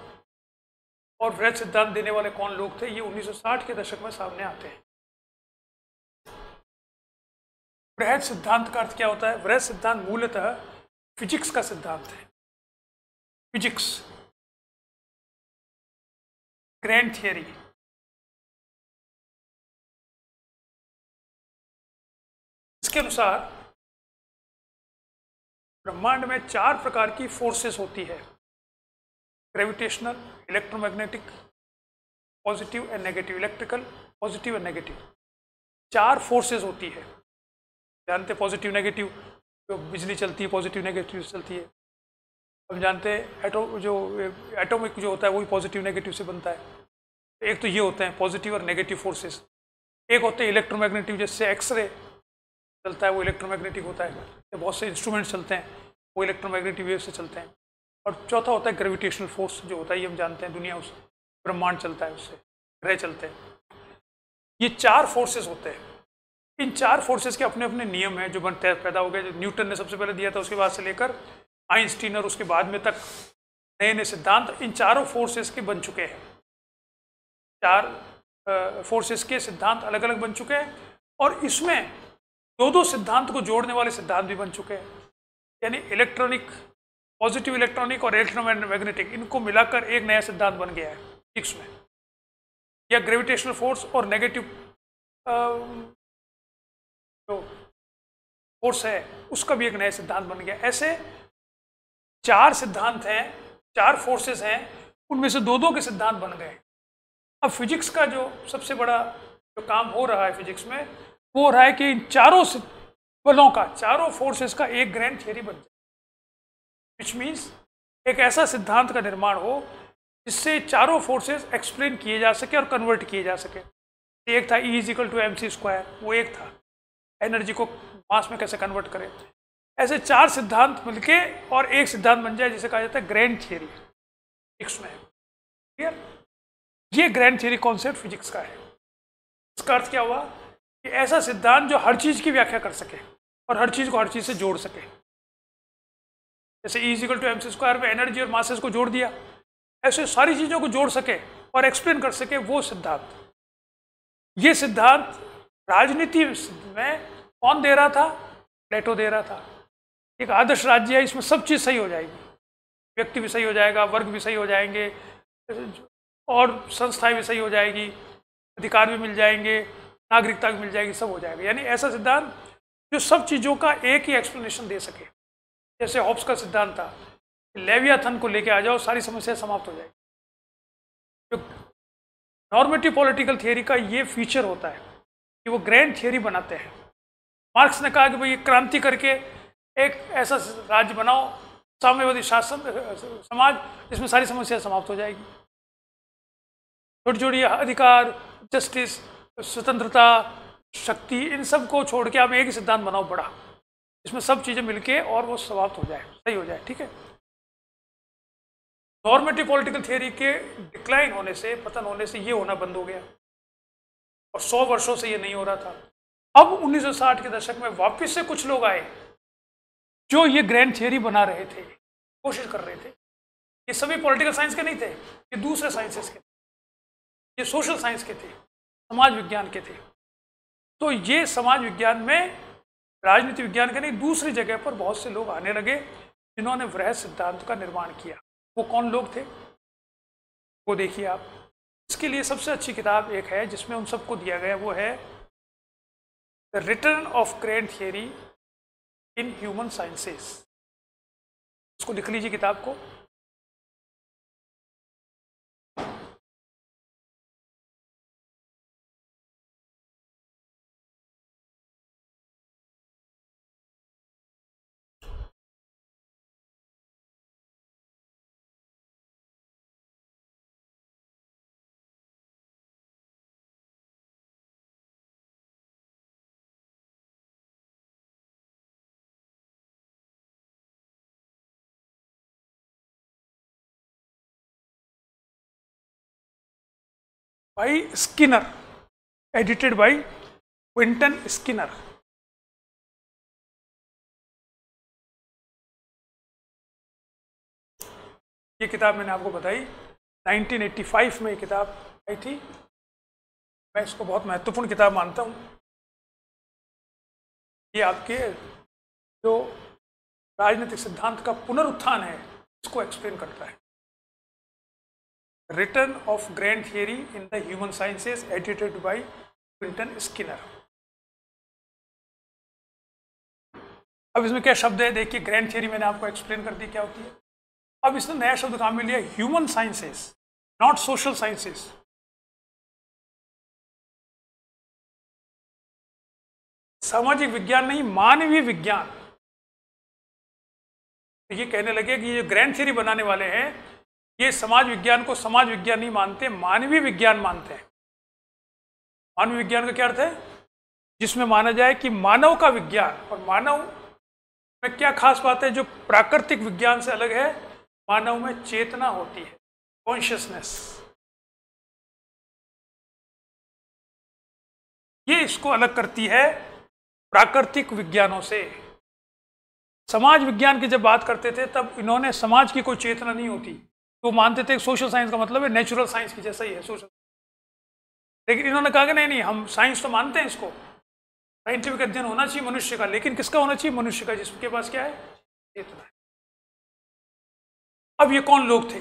S1: और वृहद सिद्धांत देने वाले कौन लोग थे, ये 1960 के दशक में सामने आते हैं। वृहद सिद्धांत का अर्थ क्या होता है? वृहद सिद्धांत मूलतः फिजिक्स का सिद्धांत है। Physics grand theory. इसके अनुसार ब्रह्मांड में 4 प्रकार की फोर्सेस होती है, gravitational, electromagnetic, positive and negative, electrical, positive and negative. 4 forces होती है। जानते पॉजिटिव नेगेटिव, जो बिजली चलती है पॉजिटिव नेगेटिव से चलती है। हम जानते हैं एटॉमिक जो होता है वही पॉजिटिव नेगेटिव से बनता है। एक तो ये होते हैं पॉजिटिव और नेगेटिव फोर्सेस। एक होते हैं इलेक्ट्रोमैग्नेटिव, जैसे एक्सरे चलता है वो इलेक्ट्रोमैग्नेटिक होता है, बहुत से इंस्ट्रूमेंट्स चलते हैं वो इलेक्ट्रोमैग्नेटिक वेव से चलते हैं। और चौथा होता है ग्रेविटेशनल फोर्स, जो होता है ये हम जानते हैं दुनिया उस ब्रह्मांड चलता है उससे, ग्रह चलते हैं। ये 4 फोर्सेस होते हैं। इन 4 फोर्सेस के अपने अपने नियम हैं जो बनते पैदा हो गए, जो न्यूटन ने सबसे पहले दिया था, उसके बाद से लेकर आइंस्टीन और उसके बाद में तक नए नए सिद्धांत इन चारों फोर्सेस के बन चुके हैं। 4 फोर्सेस के सिद्धांत अलग अलग बन चुके हैं और इसमें 2 सिद्धांत को जोड़ने वाले सिद्धांत भी बन चुके हैं। यानी इलेक्ट्रॉनिक, पॉजिटिव इलेक्ट्रॉनिक और इलेक्ट्रोमैग्नेटिक, इनको मिलाकर एक नया सिद्धांत बन गया है फिजिक्स में। या ग्रेविटेशनल फोर्स और नेगेटिव जो फोर्स है उसका भी एक नया सिद्धांत बन गया। ऐसे 4 सिद्धांत हैं, 4 फोर्सेस हैं, उनमें से 2 के सिद्धांत बन गए। अब फिजिक्स का जो सबसे बड़ा जो काम हो रहा है फिजिक्स में, वो हो रहा है कि इन चारों बलों का, चारों फोर्सेस का एक ग्रैंड थियरी बन जाए, विच मीन्स एक ऐसा सिद्धांत का निर्माण हो जिससे चारों फोर्सेस एक्सप्लेन किए जा सके और कन्वर्ट किए जा सके। एक था E=mc², वो एक था एनर्जी को मास में कैसे कन्वर्ट करें। ऐसे 4 सिद्धांत मिलके और एक सिद्धांत बन जाए जिसे कहा जाता है ग्रैंड थियरी फिजिक्स में। क्लियर? ये ग्रैंड थियरी कॉन्सेप्ट फिजिक्स का है। इसका अर्थ क्या हुआ कि ऐसा सिद्धांत जो हर चीज की व्याख्या कर सके। और हर चीज़ को हर चीज़ से जोड़ सके। जैसे E=mc² में एनर्जी और मासेस को जोड़ दिया, ऐसे सारी चीज़ों को जोड़ सके और एक्सप्लेन कर सके, वो सिद्धांत। ये सिद्धांत राजनीति में कौन दे रहा था? प्लेटो दे रहा था। एक आदर्श राज्य है, इसमें सब चीज़ सही हो जाएगी, व्यक्ति भी सही हो जाएगा, वर्ग भी सही हो जाएंगे, और संस्थाएं भी सही हो जाएगी, अधिकार भी मिल जाएंगे, नागरिकता भी मिल जाएगी, सब हो जाएगा। यानी ऐसा सिद्धांत जो सब चीज़ों का एक ही एक्सप्लेनेशन दे सके। जैसे हॉब्स का सिद्धांत था, लेवियाथन को लेके आ जाओ, सारी समस्या समाप्त हो जाएगी। जो नॉर्मेटिव पॉलिटिकल थियरी का ये फीचर होता है कि वो ग्रैंड थियरी बनाते हैं। मार्क्स ने कहा कि भाई क्रांति करके एक ऐसा राज्य बनाओ, साम्यवादी शासन समाज, जिसमें सारी समस्या समाप्त हो जाएगी। छोटी छोटी अधिकार, जस्टिस, स्वतंत्रता, शक्ति, इन सब को छोड़ के आप एक ही सिद्धांत बनाओ बड़ा, इसमें सब चीज़ें मिलके और वो समाप्त हो जाए, सही हो जाए। ठीक है। नॉर्मेटिव पॉलिटिकल थियरी के डिक्लाइन होने से, पतन होने से ये होना बंद हो गया, और 100 वर्षों से ये नहीं हो रहा था। अब 1960 के दशक में वापस से कुछ लोग आए जो ये ग्रैंड थियरी बना रहे थे, कोशिश कर रहे थे। ये सभी पॉलिटिकल साइंस के नहीं थे, ये दूसरे साइंसेस के थे, ये सोशल साइंस के थे, समाज विज्ञान के थे। तो ये समाज विज्ञान में, राजनीति विज्ञान के नहीं, दूसरी जगह पर बहुत से लोग आने लगे जिन्होंने वृहद सिद्धांत का निर्माण किया। वो कौन लोग थे, वो देखिए आप। इसके लिए सबसे अच्छी किताब एक है जिसमें उन सबको दिया गया, वो है the return of grand theory in human sciences. उसको लिख लीजिए किताब को। By Skinner, edited by Quinton Skinner. ये किताब मैंने आपको बताई 1985 में ये किताब आई थी। मैं इसको बहुत महत्वपूर्ण किताब मानता हूँ। ये आपके जो राजनीतिक सिद्धांत का पुनरुत्थान है, इसको एक्सप्लेन करता है। Return of grand theory in the human sciences, edited by Quinton Skinner. अब इसमें क्या शब्द है देखिए, ग्रैंड थियरी मैंने आपको एक्सप्लेन कर दी क्या होती है। अब इसने नया शब्द काम में लिया, human sciences, not social sciences. सामाजिक विज्ञान नहीं, मानवीय विज्ञान। तो ये कहने लगे कि ये ग्रैंड थियरी बनाने वाले हैं, ये समाज विज्ञान को समाज विज्ञान नहीं मानते, मानवीय विज्ञान मानते हैं। मानवीय विज्ञान का क्या अर्थ है? जिसमें माना जाए कि मानव का विज्ञान, और मानव में क्या खास बात है जो प्राकृतिक विज्ञान से अलग है? मानव में चेतना होती है, कॉन्शियसनेस। ये इसको अलग करती है प्राकृतिक विज्ञानों से। समाज विज्ञान की जब बात करते थे तब इन्होंने समाज की कोई चेतना नहीं होती, तो मानते थे सोशल साइंस का मतलब है नेचुरल साइंस की जैसा ही है सोशल। लेकिन इन्होंने कहा कि नहीं नहीं, हम साइंस तो मानते हैं, इसको साइंटिफिक अध्ययन होना चाहिए मनुष्य का, लेकिन किसका होना चाहिए? मनुष्य का, जिसके पास क्या है? चेतना है। अब ये कौन लोग थे?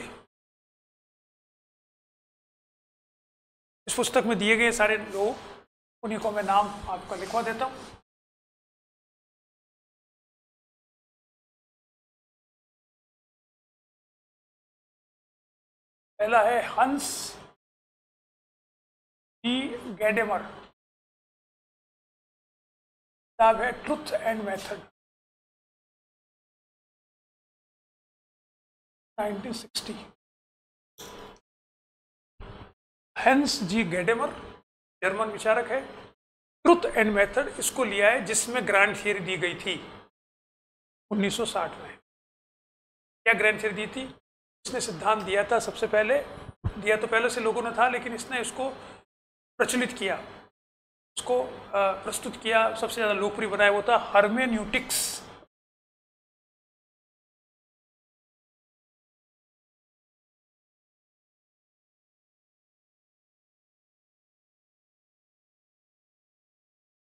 S1: इस पुस्तक में दिए गए सारे लोग, उन्हीं को मैं नाम आपका लिखवा देता हूं। पहला है हंस जी गैडेमर, किताब है ट्रुथ एंड मेथड, 1960। हंस जी गैडेमर जर्मन विचारक है। ट्रुथ एंड मेथड इसको लिया है जिसमें ग्रैंड थियरी दी गई थी 1960 में। क्या ग्रैंड थियरी दी थी? इसने सिद्धांत दिया था, सबसे पहले दिया तो पहले से लोगों ने था, लेकिन इसने इसको प्रचलित किया उसको प्रस्तुत किया, सबसे ज़्यादा लोकप्रिय बनाया वो था हर्मेन्यूटिक्स।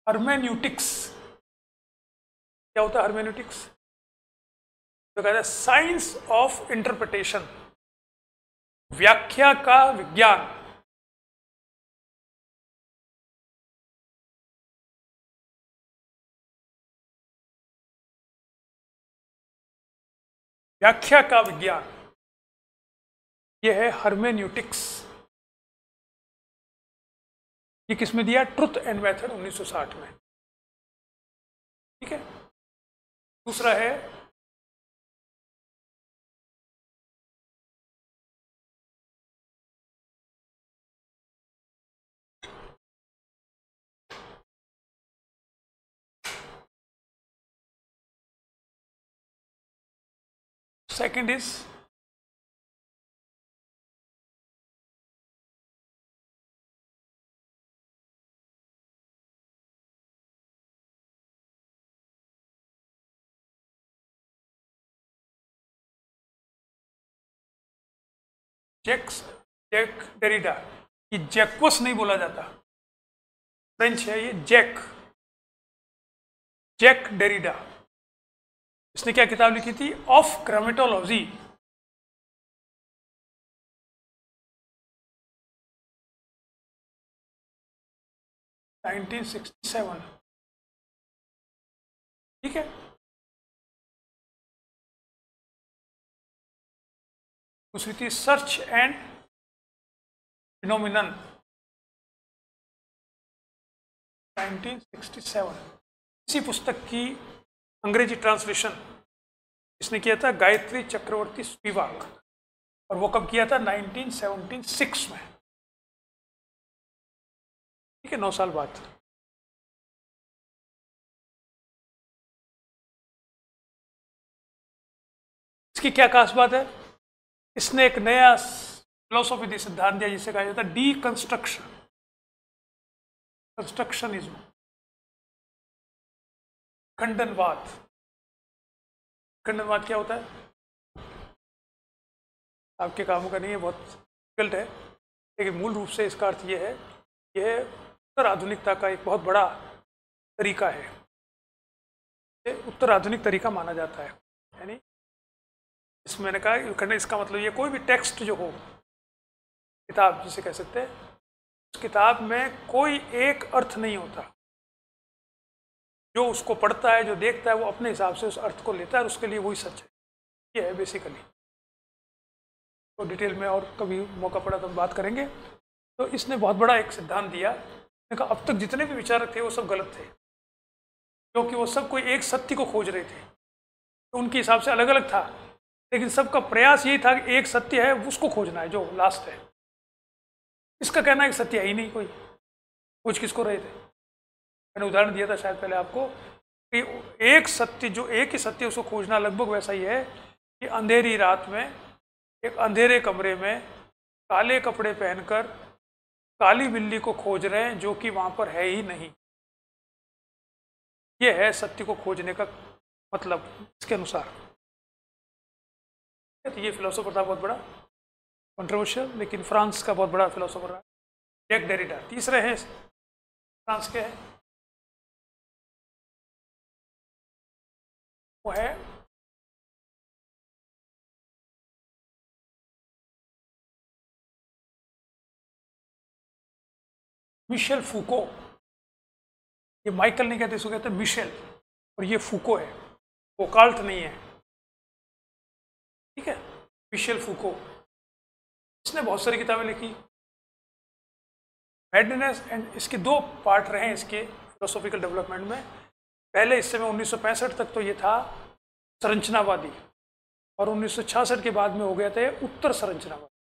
S1: हर्मेन्यूटिक्स क्या होता है? हर्मेन्यूटिक्स तो कहता है साइंस ऑफ इंटरप्रिटेशन, व्याख्या का विज्ञान। व्याख्या का विज्ञान, यह है हर्मेन्यूटिक्स। ये किसमें दिया? ट्रुथ एंड मेथड 1960 में। ठीक है। दूसरा है सेकंड इज जैक डेरिडा। ये जैक्वस नहीं बोला जाता, फ्रेंच है ये, जैक डेरिडा। इसने क्या किताब लिखी थी? Of grammatology. (1967). ठीक है। दूसरी थी सर्च एंड फिनोमिनन, 1967। इसी पुस्तक की अंग्रेजी ट्रांसलेशन इसने किया था गायत्री चक्रवर्ती स्पिवाक, और वो कब किया था? 1976 में। ठीक है, 9 साल बाद। इसकी क्या खास बात है? इसने एक नया फिलोसॉफी सिद्धांत दिया जिसे कहा जाता है डीकंस्ट्रक्शन, कंस्ट्रक्शनिज्म, खंडनवाद। खंडनवाद क्या होता है? आपके कामों का नहीं है, बहुत डिफिकल्ट है, लेकिन मूल रूप से इसका अर्थ ये है, यह उत्तर आधुनिकता का एक बहुत बड़ा तरीका है। ये उत्तर आधुनिक तरीका माना जाता है। यानी इसमें मैंने कहा, इसका मतलब ये कोई भी टेक्स्ट जो हो, किताब जिसे कह सकते हैं, उस किताब में कोई एक अर्थ नहीं होता। जो उसको पढ़ता है, जो देखता है, वो अपने हिसाब से उस अर्थ को लेता है और उसके लिए वही सच है। ये है बेसिकली। तो डिटेल में और कभी मौका पड़ा तो हम बात करेंगे। तो इसने बहुत बड़ा एक सिद्धांत दिया। देखा, अब तक जितने भी विचारक थे वो सब गलत थे, क्योंकि वो सब कोई एक सत्य को खोज रहे थे। तो उनके हिसाब से अलग अलग था, लेकिन सबका प्रयास यही था कि एक सत्य है, उसको खोजना है जो लास्ट है। इसका कहना है कि सत्य है ही नहीं कोई, खोज किसको रहे थे? मैंने उदाहरण दिया था शायद पहले आपको कि एक सत्य, जो एक ही सत्य उसको खोजना लगभग वैसा ही है कि अंधेरी रात में एक अंधेरे कमरे में काले कपड़े पहनकर काली बिल्ली को खोज रहे हैं जो कि वहां पर है ही नहीं। ये है सत्य को खोजने का मतलब इसके अनुसार। तो ये फिलोसोफर था बहुत बड़ा, कंट्रोवर्शियल, लेकिन फ्रांस का बहुत बड़ा फिलोसोफर रहा, जैक डेरिडा। तीसरे हैं फ्रांस के, हैं वो है मिशेल फूको। ये माइकल नहीं कहते, इसको कहते हैं मिशेल, और ये फूको है, फोकाल्ट नहीं है। ठीक है, मिशेल फूको। इसने बहुत सारी किताबें लिखी। मैडनेस एंड, इसके 2 पार्ट रहे हैं इसके फिलोसॉफिकल डेवलपमेंट में। पहले इस समय 1965 तक तो ये था संरचनावादी, और 1966 के बाद में हो गया था ये उत्तर संरचनावादी।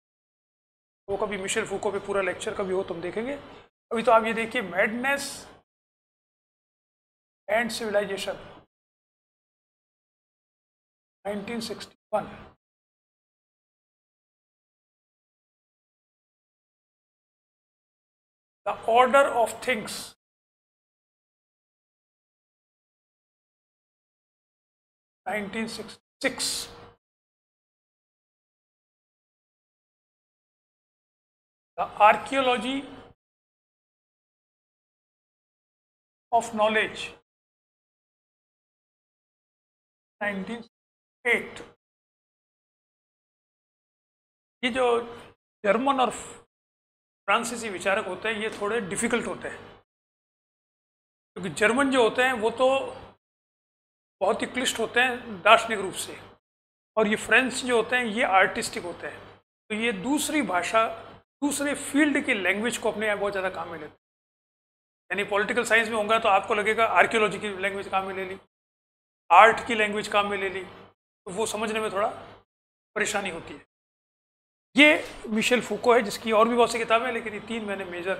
S1: वो कभी मिशेल फूको पे पूरा लेक्चर कभी हो तुम देखेंगे। अभी तो आप ये देखिए, madness and civilization, 1961। The order of things, 1966 The Archaeology of Knowledge 1908। ये जो जर्मन और फ्रांसीसी विचारक होते हैं ये थोड़े डिफिकल्ट होते हैं, क्योंकि जर्मन जो होते हैं वो तो बहुत ही क्लिष्ट होते हैं दार्शनिक रूप से, और ये फ्रेंच जो होते हैं ये आर्टिस्टिक होते हैं। तो ये दूसरी भाषा, दूसरे फील्ड की लैंग्वेज को अपने यहाँ बहुत ज़्यादा काम में लेते हैं। यानी पॉलिटिकल साइंस में होगा तो आपको लगेगा आर्कियोलॉजी की लैंग्वेज काम में ले ली, आर्ट की लैंग्वेज काम में ले ली, तो वो समझने में थोड़ा परेशानी होती है। ये मिशेल फूको है, जिसकी और भी बहुत सी किताबें हैं, लेकिन ये 3 मैंने मेजर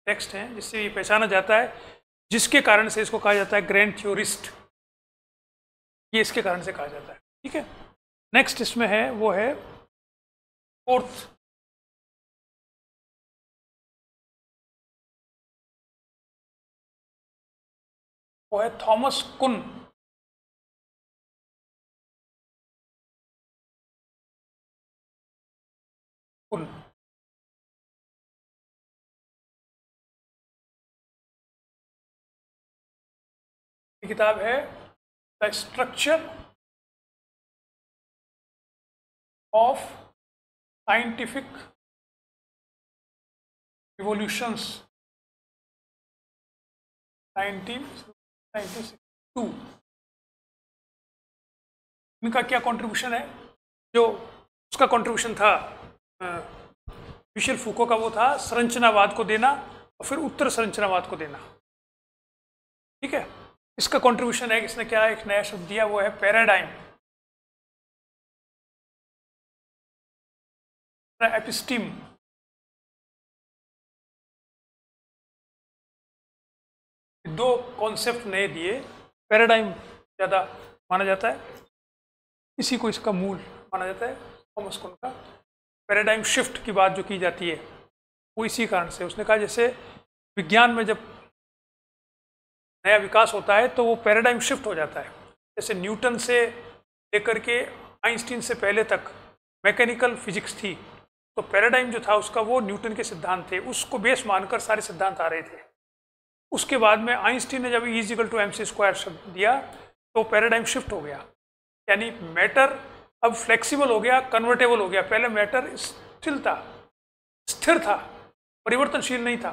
S1: टेक्स्ट हैं जिससे ये पहचाना जाता है, जिसके कारण से इसको कहा जाता है ग्रैंड थ्योरिस्ट। ये इसके कारण से कहा जाता है। ठीक है, नेक्स्ट इसमें है वो है फोर्थ, वो है थॉमस कुन। ये किताब है the structure of scientific revolutions 1962। इनका क्या कंट्रीब्यूशन है? जो उसका कंट्रीब्यूशन था मिशेल फूको का, वो था संरचनावाद को देना और फिर उत्तर संरचनावाद को देना। ठीक है, इसका कंट्रीब्यूशन है, इसने क्या एक नया शब्द दिया, वो है पैराडाइम, एपिस्टीम। दो कॉन्सेप्ट नए दिए, पैराडाइम ज़्यादा माना जाता है, इसी को इसका मूल माना जाता है थॉमस कुन का। पैराडाइम शिफ्ट की बात जो की जाती है वो इसी कारण से, उसने कहा जैसे विज्ञान में जब नया विकास होता है तो वो पैराडाइम शिफ्ट हो जाता है। जैसे न्यूटन से लेकर के आइंस्टीन से पहले तक मैकेनिकल फिजिक्स थी, तो पैराडाइम जो था उसका वो न्यूटन के सिद्धांत थे, उसको बेस मानकर सारे सिद्धांत आ रहे थे। उसके बाद में आइंस्टीन ने जब E=mc² शब्द दिया तो पैराडाइम शिफ्ट हो गया, यानी मैटर अब फ्लेक्सिबल हो गया, कन्वर्टेबल हो गया। पहले मैटर स्थिर था, परिवर्तनशील नहीं था।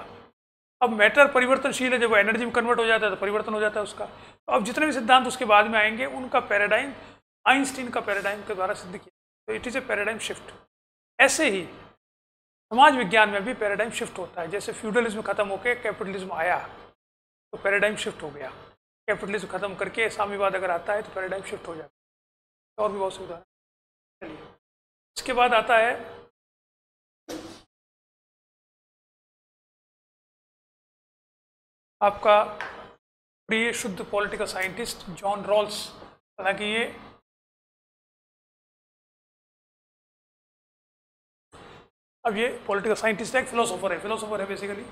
S1: अब मैटर परिवर्तनशील है, जब एनर्जी में कन्वर्ट हो जाता है तो परिवर्तन हो जाता है उसका। तो अब जितने भी सिद्धांत उसके बाद में आएंगे उनका पैराडाइम आइंस्टीन का पैराडाइम के द्वारा सिद्ध किया, तो it is a paradigm shift. ऐसे ही समाज विज्ञान में भी पैराडाइम शिफ्ट होता है। जैसे फ्यूडलिज्म खत्म होकर कैपिटलिज्म आया तो पैराडाइम शिफ्ट हो गया, कैपिटलिज्म खत्म करके साम्यवाद अगर आता है तो पैराडाइम शिफ्ट हो जाता है। और भी बहुत से उदाहरण। चलिए, इसके बाद आता है आपका प्रिय शुद्ध पॉलिटिकल साइंटिस्ट जॉन रॉल्स। हालांकि ये अब ये पॉलिटिकल साइंटिस्ट है, फिलोसोफर है बेसिकली।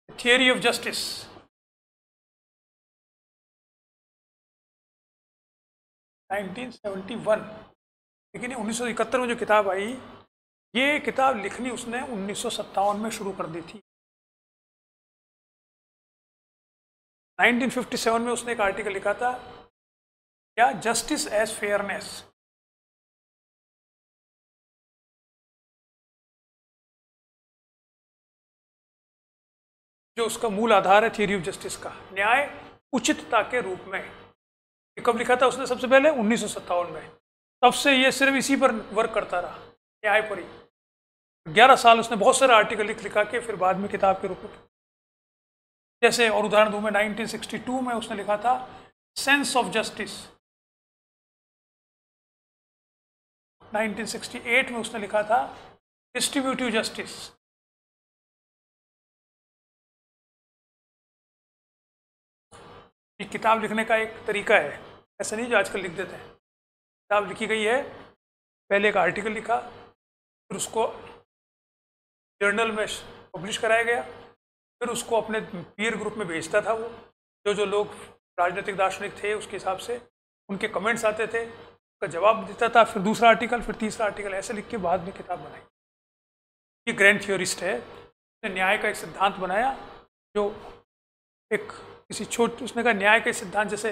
S1: थियरी ऑफ जस्टिस 1971, लेकिन 1971 में जो किताब आई, ये किताब लिखनी उसने 1957 में शुरू कर दी थी। 1957 में उसने एक आर्टिकल लिखा था, क्या जस्टिस एज फेयरनेस। जो उसका मूल आधार है थियरी ऑफ जस्टिस का, न्याय उचितता के रूप में। ये कब लिखा था उसने? सबसे पहले 1957 में। तब से ये सिर्फ इसी पर वर्क करता रहा, न्याय पर ही। 11 साल उसने बहुत सारे आर्टिकल लिखा के फिर बाद में किताब के रूप में, जैसे और उदाहरण दूं मैं, 1962 में उसने लिखा था सेंस ऑफ जस्टिस। 1968 में उसने लिखा था डिस्ट्रीब्यूटिव जस्टिस। ये किताब लिखने का एक तरीका है, ऐसा नहीं जो आजकल लिख देते हैं। किताब लिखी गई है, पहले एक आर्टिकल लिखा, फिर उसको जर्नल में पब्लिश कराया गया, फिर उसको अपने पीयर ग्रुप में भेजता था वो, जो लोग राजनीतिक दार्शनिक थे उसके हिसाब से, उनके कमेंट्स आते थे, उसका जवाब देता था, फिर दूसरा आर्टिकल, फिर तीसरा आर्टिकल, ऐसे लिख के बाद में किताब बनाई। ये ग्रैंड थियोरिस्ट है, उसने न्याय का एक सिद्धांत बनाया जो एक किसी उसने कहा न्याय के सिद्धांत जैसे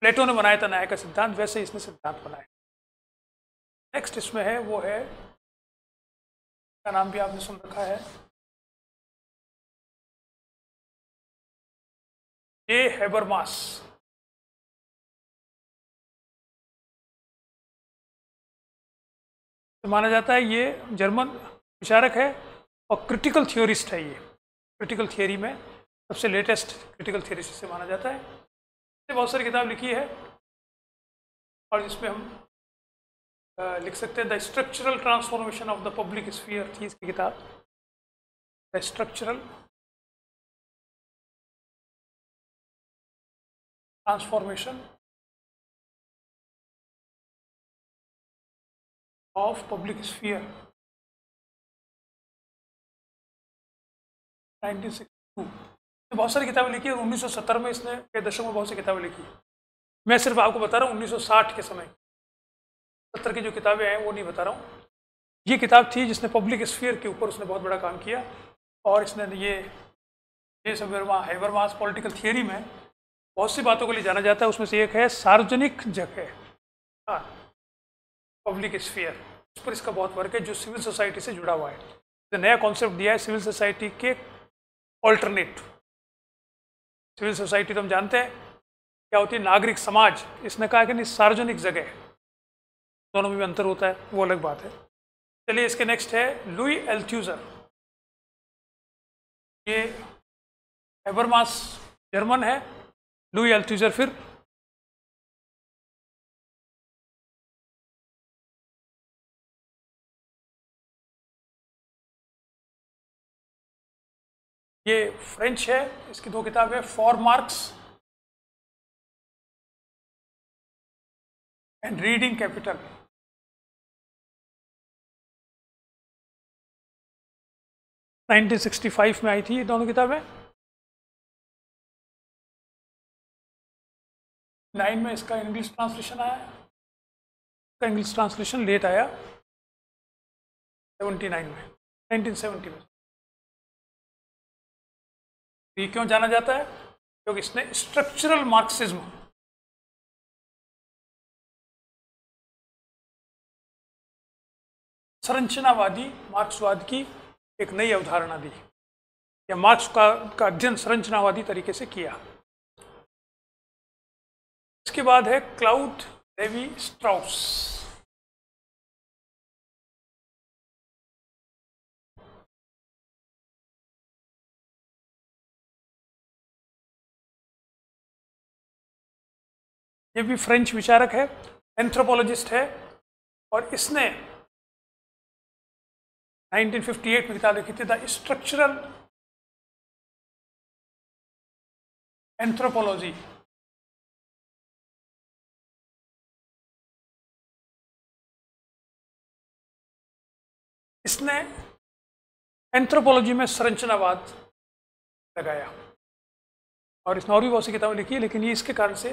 S1: प्लेटो ने बनाया था न्याय का सिद्धांत, वैसे इसने सिद्धांत बनाया। नेक्स्ट इसमें है वो है, का नाम भी आपने सुन रखा है, जे हेबरमास। तो माना जाता है ये जर्मन विचारक है और क्रिटिकल थियोरिस्ट है। ये क्रिटिकल थियोरी में सबसे लेटेस्ट क्रिटिकल थियोरिस्ट से माना जाता है। इसने बहुत सारी किताब लिखी है और जिसमें हम लिख सकते हैं the structural transformation of the public sphere थी इसकी किताब, the structural transformation of public sphere 1962। बहुत सारी किताबें लिखी और 1970 में इसने के दशक में बहुत सी किताबें लिखी। मैं सिर्फ आपको बता रहा हूँ 1960 के समय, 70 की जो किताबें हैं वो नहीं बता रहा हूँ। ये किताब थी जिसने पब्लिक स्फीयर के ऊपर उसने बहुत बड़ा काम किया और इसने ये सब हेबरमास पॉलिटिकल थियरी में बहुत सी बातों के लिए जाना जाता है। उसमें से एक है सार्वजनिक जगह, हाँ, पब्लिक स्फीयर, उस पर इसका बहुत वर्क है जो सिविल सोसाइटी से जुड़ा हुआ है। तो नया कॉन्सेप्ट दिया है सिविल सोसाइटी के ऑल्टरनेट। सिविल सोसाइटी तो हम जानते हैं क्या होती है, नागरिक समाज। इसने कहा कि नहीं, सार्वजनिक जगह, दोनों में भी अंतर होता है, वो अलग बात है। चलिए इसके नेक्स्ट है लुई एल्थ्यूजर। ये हेबरमास जर्मन है, लुई एल्थ्यूजर फिर ये फ्रेंच है। इसकी दो किताब है, for marks and reading capital. Nineteen 1965 में आई थी ये दोनों किताबें। 9 में इसका इंग्लिश ट्रांसलेशन आया, इसका इंग्लिश ट्रांसलेशन लेट आया 79 में, 1970 में। ये क्यों जाना जाता है? क्योंकि इसने स्ट्रक्चरल मार्क्सिज्म, संरचनावादी मार्क्सवाद की एक नई अवधारणा दी, या मार्क्स का अध्ययन संरचनावादी तरीके से किया। इसके बाद है क्लाउड लेवी स्ट्राउस। ये भी फ्रेंच विचारक है, एंथ्रोपोलॉजिस्ट है और इसने 1958 में किताब लिखी थी द स्ट्रक्चरल एंथ्रोपोलॉजी। इसने एंथ्रोपोलॉजी में संरचनावाद लगाया और इसने और भी बहुत सी किताबें लिखी है, लेकिन ये इसके कारण से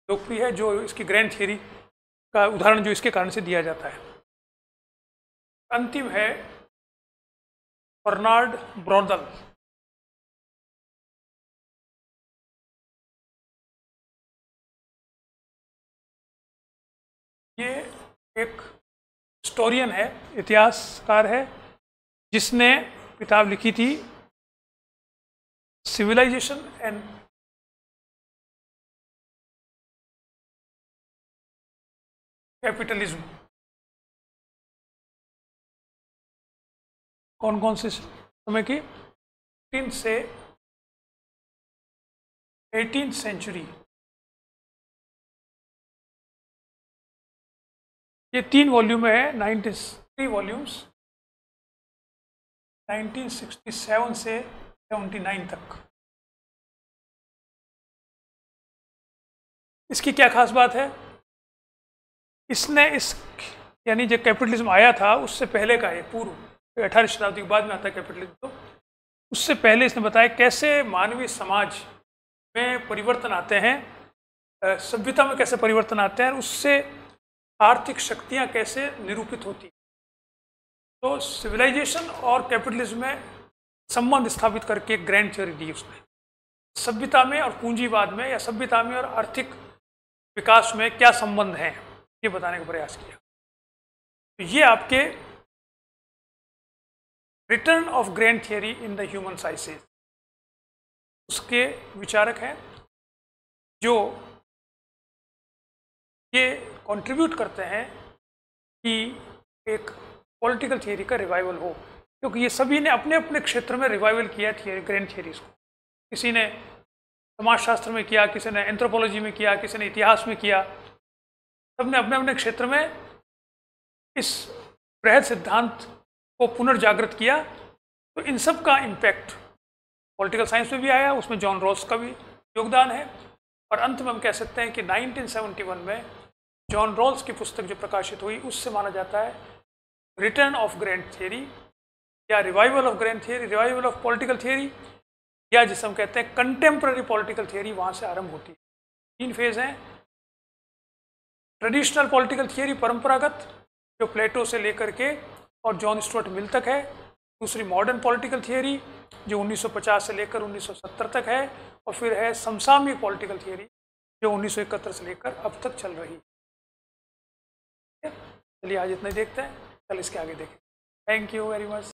S1: लोकप्रिय है, जो इसकी ग्रैंड थियरी का उदाहरण जो इसके कारण से दिया जाता है। अंतिम है बर्नार्ड ब्रौदल। ये एक हिस्टोरियन है, इतिहासकार है, जिसने किताब लिखी थी सिविलाइजेशन एंड कैपिटलिज्म। कौन कौन से समय की? 15 से 18th सेंचुरी। ये 3 वॉल्यूम है, 93 वॉल्यूम्स, 1967 से 79 तक। इसकी क्या खास बात है? इसने यानी जब कैपिटलिज्म आया था उससे पहले का है, पूर्व 18वीं शताब्दी के बाद में आता है कैपिटलिज्म, तो उससे पहले इसने बताया कैसे मानवीय समाज में परिवर्तन आते हैं सभ्यता में कैसे परिवर्तन आते हैं, उससे आर्थिक शक्तियाँ कैसे निरूपित होती हैं। तो सिविलाइजेशन और कैपिटलिज्म में संबंध स्थापित करके एक ग्रैंड थ्योरी दी उसने। सभ्यता में और पूंजीवाद में, या सभ्यता में और आर्थिक विकास में क्या संबंध है, ये बताने का प्रयास किया। तो ये आपके return of grand theory in the human sciences उसके विचारक हैं, जो ये कंट्रीब्यूट करते हैं कि एक पॉलिटिकल थियरी का रिवाइवल हो, क्योंकि ये सभी ने अपने अपने क्षेत्र में रिवाइवल किया थियरी, ग्रैंड थियरीज को। किसी ने समाजशास्त्र में किया, किसी ने एंथ्रोपोलॉजी में किया, किसी ने इतिहास में किया। सबने अपने अपने क्षेत्र में इस बृहद सिद्धांत को पुनर्जागृत किया। तो इन सब का इम्पैक्ट पॉलिटिकल साइंस में भी आया, उसमें जॉन रॉल्स का भी योगदान है। और अंत में हम कह सकते हैं कि 1971 में जॉन रॉल्स की पुस्तक जो प्रकाशित हुई, उससे माना जाता है रिटर्न ऑफ ग्रैंड थियरी, या revival of grand theory, revival of political theory, या जिसे हम कहते हैं कंटेम्प्रेरी पॉलिटिकल थियरी, वहाँ से आरंभ होती है। 3 फेज हैं। ट्रेडिशनल पॉलिटिकल थियरी, परंपरागत, जो प्लेटो से लेकर के और जॉन स्टुअर्ट मिल तक है। दूसरी मॉडर्न पॉलिटिकल थियरी, जो 1950 से लेकर 1970 तक है। और फिर है समसामयिक पॉलिटिकल थियरी, जो 1971 से लेकर अब तक चल रही है। चलिए आज इतना ही देखते हैं, कल इसके आगे देखें। Thank you very much.